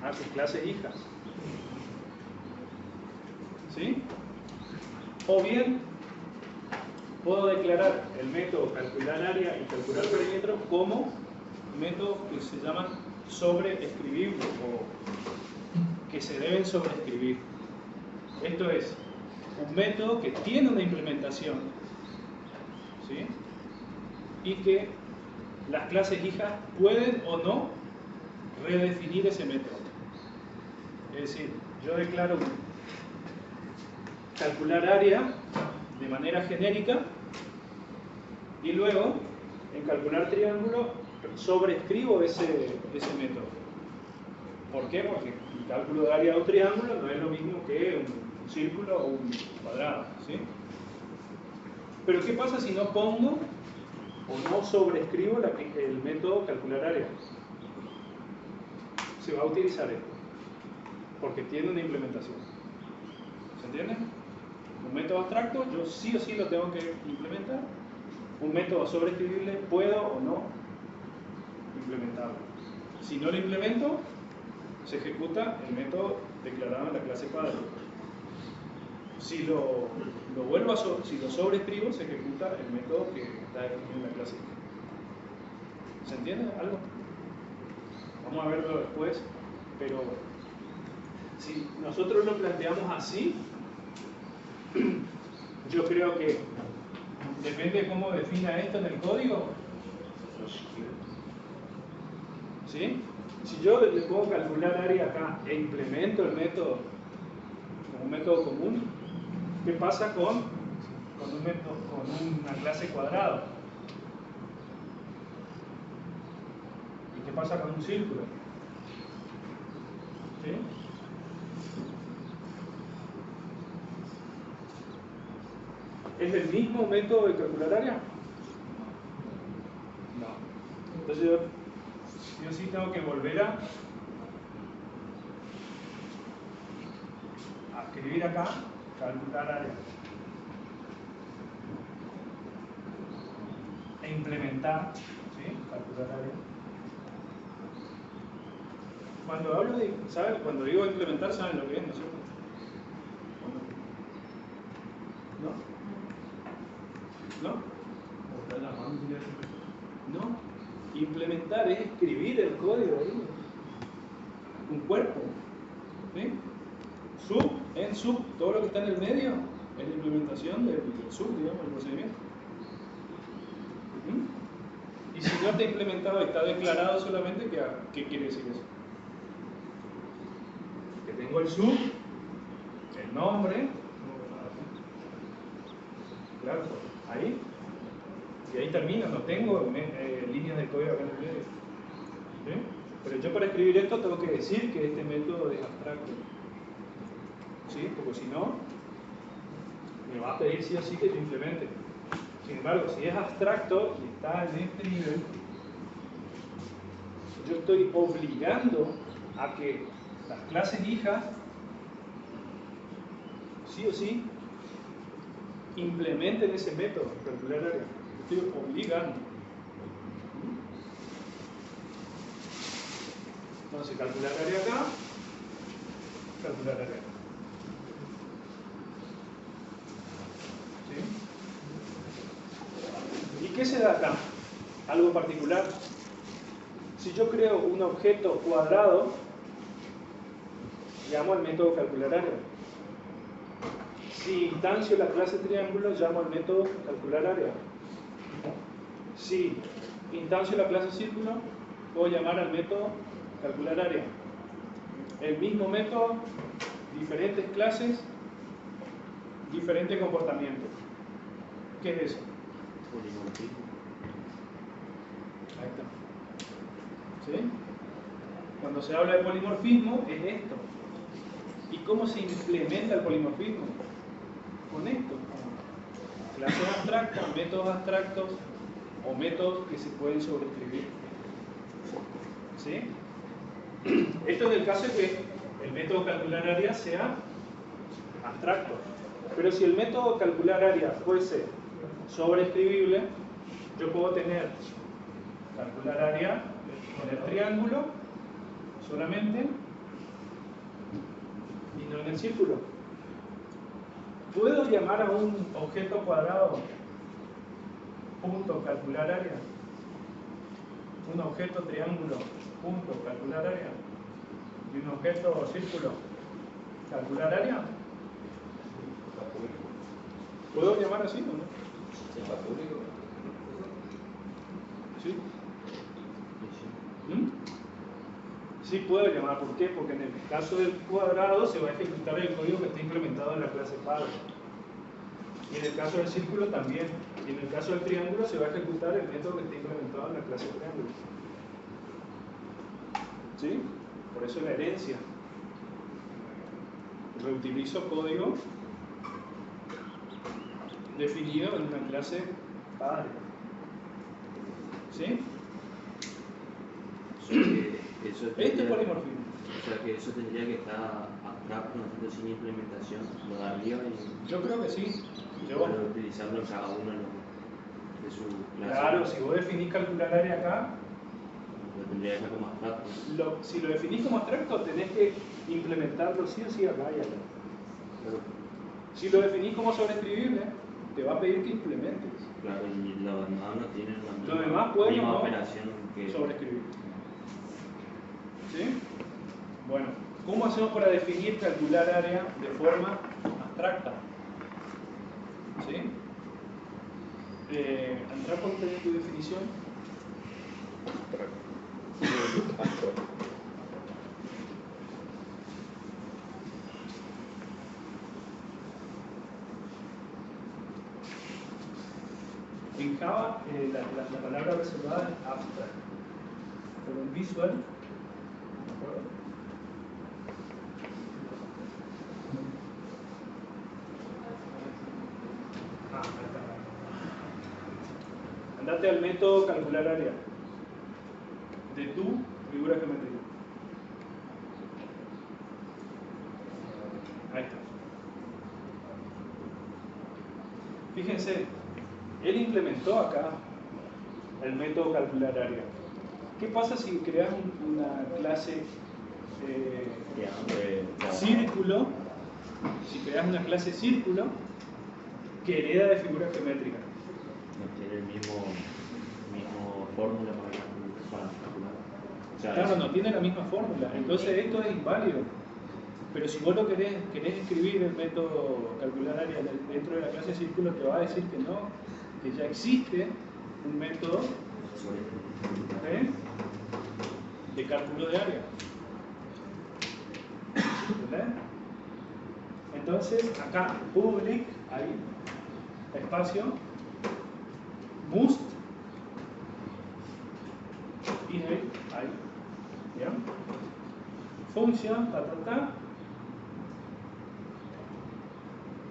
a sus clases hijas. ¿Sí? O bien puedo declarar el método calcular área y calcular perímetro como métodos que se llaman sobreescribibles o que se deben sobreescribir. Esto es un método que tiene una implementación, ¿sí? Y que las clases hijas pueden o no redefinir ese método. Es decir, yo declaro calcular área de manera genérica y luego en calcular triángulo sobreescribo ese método. ¿Por qué? Porque el cálculo de área de un triángulo no es lo mismo que un círculo o un cuadrado, ¿sí? Pero ¿qué pasa si no pongo o no sobreescribo el método calcular área? Se va a utilizar esto, porque tiene una implementación. ¿Se entiende? Un método abstracto yo sí o sí lo tengo que implementar. Un método sobreescribible puedo o no implementarlo. Si no lo implemento, se ejecuta el método declarado en la clase padre. Si lo sobreescribo, se ejecuta el método que está definido en la clase. ¿Se entiende algo? Vamos a verlo después, pero si nosotros lo planteamos así, yo creo que depende de cómo defina esto en el código. ¿Sí? Si yo le pongo calcular área acá e implemento el método como un método común, ¿qué pasa con una clase cuadrado? ¿Y qué pasa con un círculo? ¿Sí? ¿Es el mismo método de calcular área? No. Entonces yo sí tengo que volver a escribir acá, calcular área. E implementar, ¿sí? Calcular área. Cuando hablo de, ¿saben? Cuando digo implementar, ¿saben lo que es, no es cierto? ¿No? ¿No? No. Implementar es escribir el código ahí. Un cuerpo. ¿Sí? Sub, en sub, todo lo que está en el medio es la implementación del sub, digamos, el procedimiento. ¿Mm? Y si no está implementado, está declarado solamente, ¿qué quiere decir eso? Que tengo el sub, el nombre, claro, ahí, y ahí termina, no tengo líneas de código acá en el medio. ¿Sí? Pero yo para escribir esto tengo que decir que este método es abstracto. ¿Sí? Porque si no, me va a pedir sí o sí que yo implemente. Sin embargo, si es abstracto y está en este nivel, yo estoy obligando a que las clases hijas, sí o sí, implementen ese método, calcular área. Estoy obligando. Entonces, calcular área acá, calcular área acá. ¿Sí? ¿Y qué se da acá? Algo particular. Si yo creo un objeto cuadrado, llamo al método calcular área. Si instancio la clase triángulo, llamo al método calcular área. Si instancio la clase círculo, puedo llamar al método calcular área. El mismo método, diferentes clases, diferente comportamiento. ¿Qué es eso? Polimorfismo. Ahí está. ¿Sí? Cuando se habla de polimorfismo, es esto. ¿Y cómo se implementa el polimorfismo? Con esto. Clases abstractas, métodos abstractos o métodos que se pueden sobreescribir. ¿Sí? Esto es el caso de que el método calcular área sea abstracto. Pero si el método calcular área fuese sobreescribible, yo puedo tener calcular área en el triángulo solamente y no en el círculo. ¿Puedo llamar a un objeto cuadrado punto calcular área? Un objeto triángulo punto calcular área y un objeto círculo calcular área. ¿Puedo llamar así o no? ¿Sí? ¿Mm? Sí puedo llamar. ¿Por qué? Porque en el caso del cuadrado se va a ejecutar el código que está implementado en la clase padre. Y en el caso del círculo también. Y en el caso del triángulo se va a ejecutar el método que está implementado en la clase triángulo. ¿Sí? Por eso la herencia. Reutilizo código definido en una clase padre. ¿Sí? Eso Este es tendría, polimorfismo. o sea que eso tendría que estar abstracto, nosotros sin implementación, lo de arriba y Yo creo que sí. para utilizarlo en cada uno de su clase. Claro, si vos definís calcular área acá, Lo tendría que ser como abstracto. si lo definís como abstracto, tenés que implementarlo sí o sí acá y acá. Claro, Si lo definís como sobreescribible, te va a pedir que implementes. claro, y los demás no tienen la misma, Lo demás pueden misma o no operación que sobreescribir. ¿Sí? Bueno, ¿cómo hacemos para definir calcular área de forma abstracta? ¿Sí? Andrá, ¿cuál es tu definición? Abstracto. En Java la palabra reservada es abstract, pero en Visual, ¿de acuerdo? Ahí está. Andate al método calcular área de tu figura geométrica. Ahí está. Fíjense, él implementó acá el método calcular área. ¿Qué pasa si creas una clase círculo, si creas una clase círculo, que hereda de figuras geométricas. No tiene el mismo fórmula para calcular. O sea, Claro, no tiene la misma fórmula, entonces esto es inválido. Pero si vos lo querés escribir el método calcular área dentro de la clase círculo, te va a decir que no, que ya existe un método de cálculo de área. ¿Entendés? Entonces, acá, public, ahí, espacio, must, inherit, ahí, ¿bien? Función,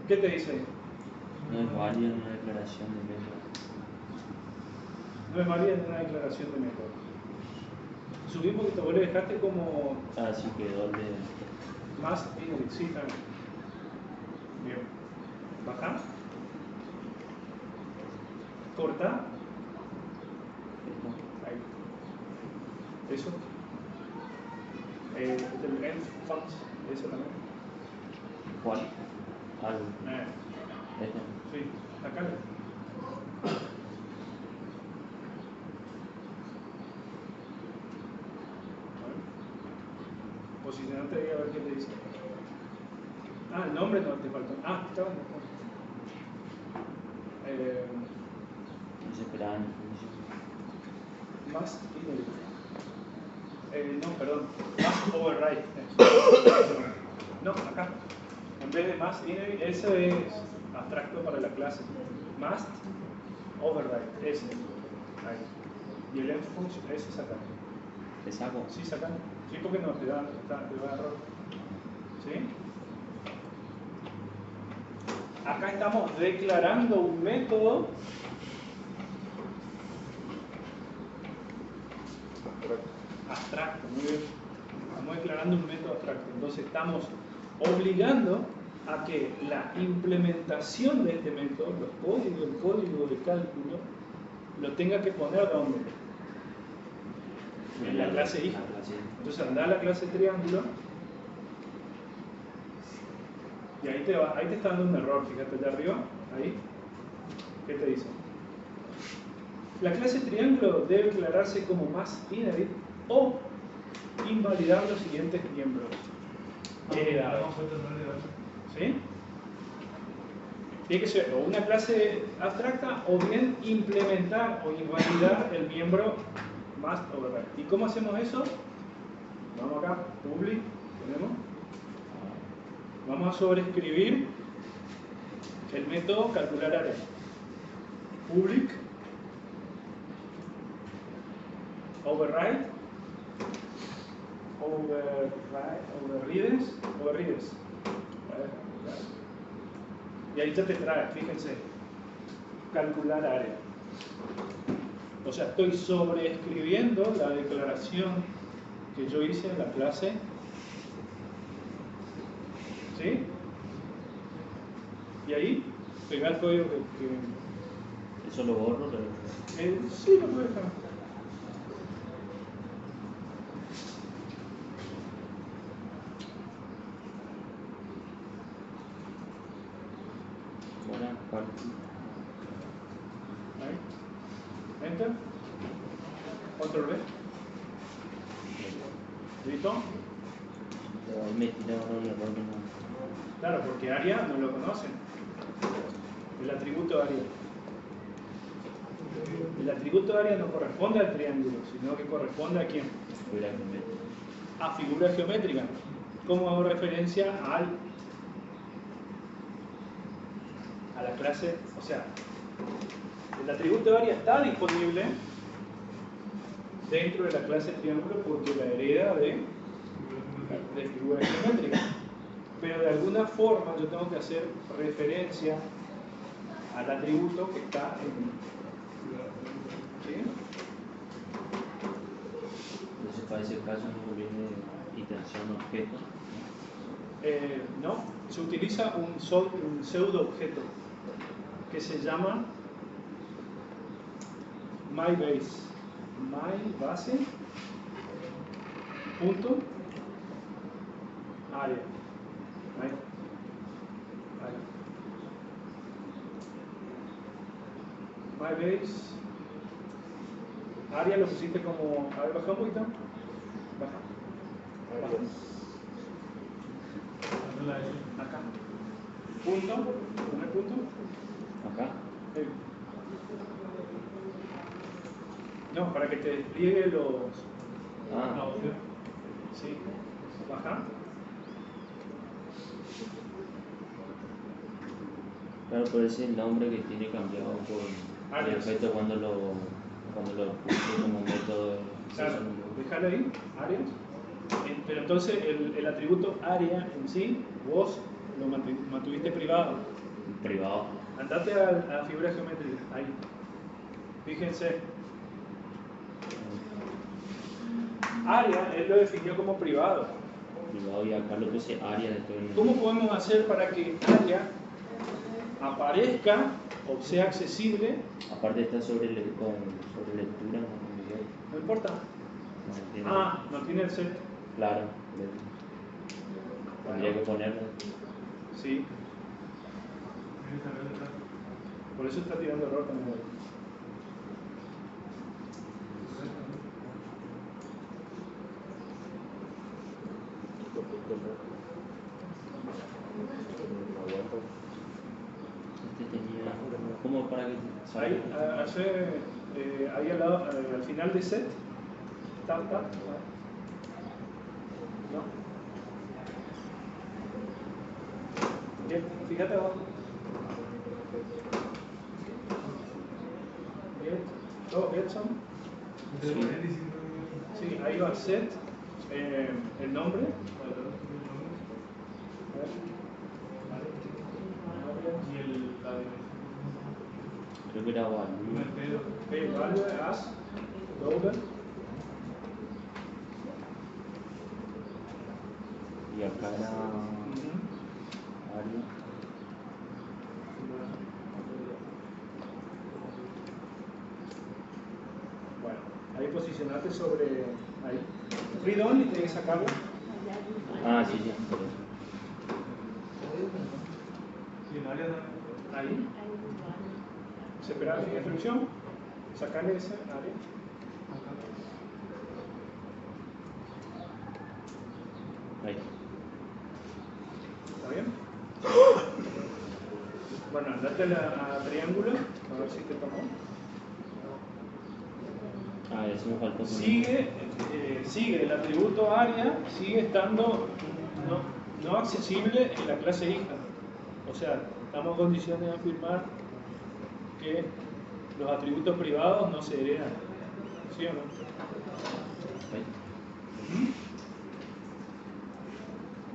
¿qué te dice? no es válida una declaración de método. No es válida una declaración de método. Subí un poquito, vos le dejaste como Así quedó el de. más inherit, sí, también. Bien. Baja. Corta. Ahí. Eso. El end funds, eso también. ¿Cuál? Al. Este. Sí, acá. Posicionate ahí a ver qué te dice. Ah, el nombre no te faltó. Ah, estaba en Dice plan. más inherit. No, perdón. Más override. No, acá. En vez de más inherit, ese es abstracto para la clase. Must override. Ese. Ahí. Y el end function, ese es acá. ¿Te saco? Sí, sacan. Sí, porque no te da error. ¿Sí? Acá estamos declarando un método abstracto, muy bien. Estamos declarando un método abstracto. Entonces estamos obligando a que la implementación de este método, el código de cálculo, lo tenga que poner ¿dónde? En la clase hija. Entonces anda a la clase triángulo y ahí te está dando un error, fíjate allá arriba, ahí, ¿qué te dice? La clase triángulo debe declararse como más inherit o invalidar los siguientes miembros heredados. ¿Sí? Tiene que ser o una clase abstracta o bien implementar o invalidar el miembro must override. ¿Y cómo hacemos eso? Vamos acá, public, tenemos. Vamos a sobreescribir el método calcular área. Public override overrides. Y ahí ya te trae, fíjense, calcular área. O sea, estoy sobreescribiendo la declaración que yo hice en la clase. ¿Sí? Y ahí, pegar el código que ¿Eso lo borro? sí, lo puedes dejar. Ahí. Enter. Control V. ¿Listo? Ahí me tiraron el error que no. Claro, porque área no lo conocen. El atributo área. El atributo área no corresponde al triángulo, sino que corresponde a quién? Figura geométrica. A figura geométrica. ¿Cómo hago referencia a la clase? O sea, el atributo área está disponible dentro de la clase triángulo porque la hereda de figura geométrica. Pero de alguna forma yo tengo que hacer referencia al atributo que está en... ¿Sí? Entonces, para ese caso no conviene iteración objeto. No, se utiliza un pseudo objeto que se llama MyBase. MyBase. Punto. área. Ahí. Ahí. MyBase. Área lo pusiste como. A ver, baja un poquito. Baja. Acá. Punto. Poner punto. Acá. Sí. No, para que te despliegue los. Ah, Sí. Baja. claro, por ese el nombre que tiene cambiado por Áreas. efecto cuando lo puse como método de Claro, acceso. déjalo ahí, áreas. Pero entonces el atributo área en sí, vos lo mantuviste privado. Privado. Andate a la figura geométrica, ahí. Fíjense. Área, él lo definió como privado. Privado y acá lo puse área después. ¿Cómo podemos hacer para que área aparezca o sea accesible? Aparte está sobre lectura, ¿no? No importa. No tiene- Ah, no tiene el set. Claro. Tendría que ponerlo. Sí. Por eso está tirando error también. Este tenía. ¿Cómo para que Ahí, ahí al lado, al final de set. Tab. No. Bien, fíjate abajo. Get some. Sí, ahí va set. El nombre. creo que era value. Value as loader. Y acá era área. Bueno, ahí posicionate sobre ahí. Read only, tienes que sacarlo. Ah, sí, sí. Ahí. Separar la instrucción. Sacarle esa área. Ahí. ¿Está bien? Bueno, andate a triángulo. A ver si te tomó. Ah, eso me faltó. Sigue el atributo área, sigue estando no accesible en la clase hija. O sea, estamos en condiciones de afirmar que los atributos privados no se heredan. ¿Sí o no? Ahí.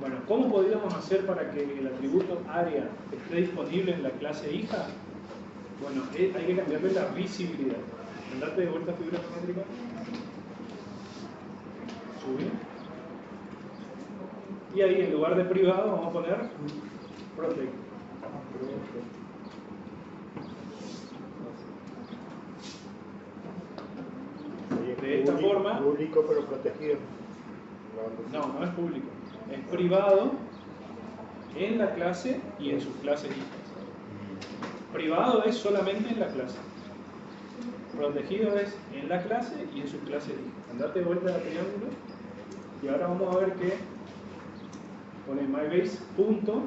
Bueno, ¿cómo podríamos hacer para que el atributo área esté disponible en la clase hija? Bueno, hay que cambiarle la visibilidad. Andate de vuelta a figura geométrica. Subir. Y ahí en lugar de privado vamos a poner protect. De esta forma. Público pero protegido. No es público. Es privado en la clase y en sus clases hijas. Privado es solamente en la clase. Protegido es en la clase y en sus clases hijas. Andate de vuelta al triángulo y ahora vamos a ver que pone MyBase punto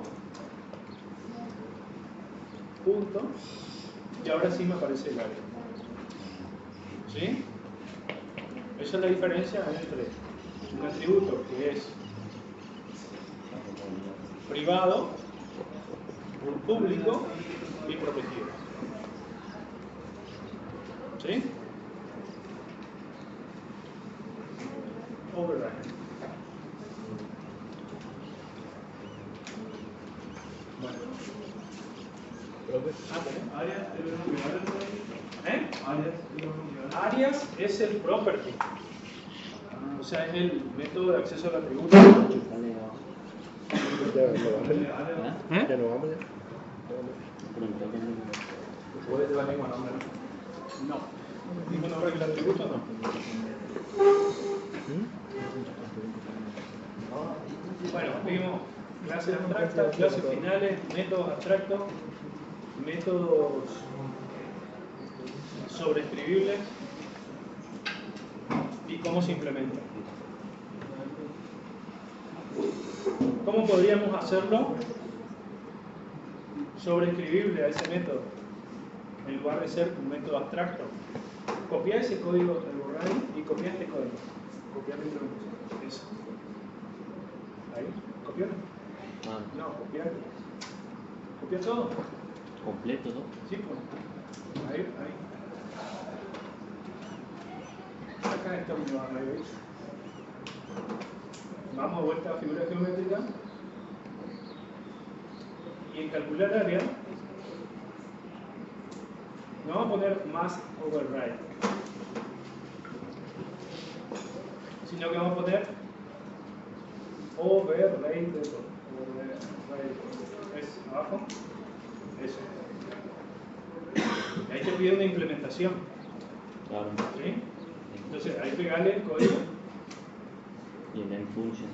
y ahora sí me aparece el área. ¿Sí? Esa es la diferencia entre un atributo que es privado, un público y protegido. ¿Sí? Override. Bueno. Alias es el property. O sea, es el método de acceso al atributo. Ya no vamos ya. ¿Puede llevar el mismo nombre? No. ¿El mismo nombre que el atributo? No. Bueno, Vimos clases abstractas, clases finales, métodos abstractos, métodos sobreescribibles y cómo se implementan. ¿Cómo podríamos hacerlo sobreescribible a ese método? En lugar de ser un método abstracto. Copiar ese código del borrador y copiar este código. Copiar la introducción. Eso. Ahí. ¿Copiar? Ah, No, copiar. Copiar todo. completo, ¿no? Sí, pues. Ahí, ahí. Acá está un ahí. Vamos de vuelta a figura geométrica. Y en calcular área, no vamos a poner más override, sino que vamos a poner override. ¿Es abajo? Eso. Y ahí te pide una implementación. Claro. ¿Sí? Entonces ahí pegarle el código Y el end function.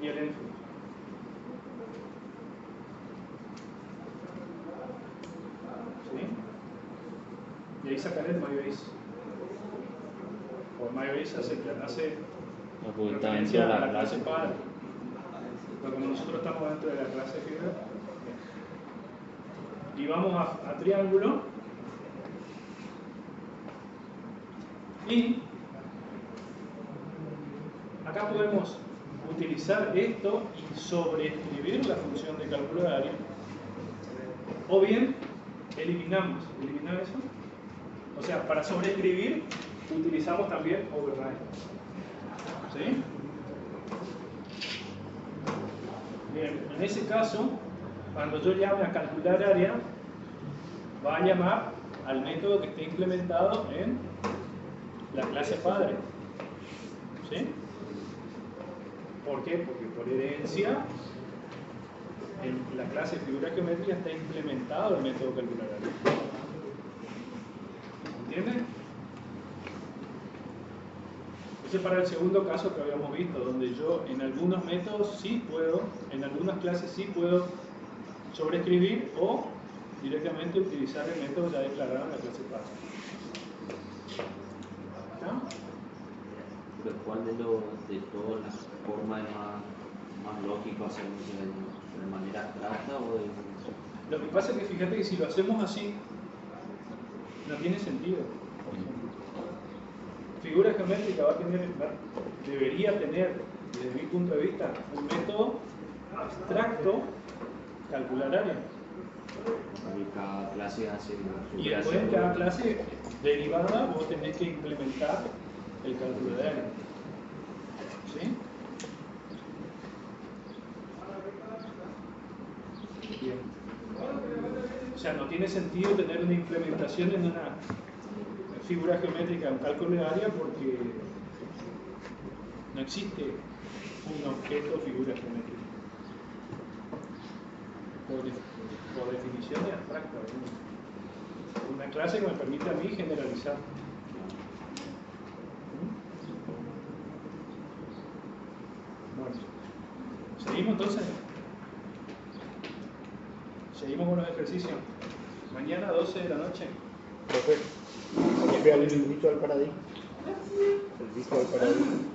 y el end function. ¿Sí? Y ahí sacar el MyBase. O MyBase hace No, porque está dentro referencia de a la la clase clase. padre. Pero como nosotros estamos dentro de la clase figura, y vamos a triángulo y acá podemos utilizar esto y sobreescribir la función de cálculo de área, o bien eliminar eso. O sea, para sobreescribir utilizamos también override. ¿Sí? Bien, en ese caso, cuando yo llame a calcular área, va a llamar al método que esté implementado en la clase padre. ¿Sí? ¿Por qué? Porque por herencia en la clase figura geométrica está implementado el método calcular área. ¿Entienden? Ese es para el segundo caso que habíamos visto, donde yo en algunos métodos sí puedo, en algunas clases sí puedo sobreescribir o directamente utilizar el método ya declarado en la clase padre. ¿Está? Pero ¿cuál de todas las formas es más lógico hacerlo de manera abstracta o de... Lo que pasa es que fíjate que si lo hacemos así, no tiene sentido. Figura geométrica debería tener, desde mi punto de vista, un método abstracto calcular área. Y cada clase hace Y después en cada clase derivada vos tenés que implementar el cálculo de área. ¿Sí? Bien. O sea, no tiene sentido tener una implementación en una figura geométrica, un cálculo de área, porque no existe un objeto figura geométrica. Por definición es abstracta. Una clase que me permite a mí generalizar. Bueno, seguimos entonces. Seguimos con los ejercicios. Mañana 12 de la noche. Profe, copia el Visual Paradigm. El Visual Paradigm.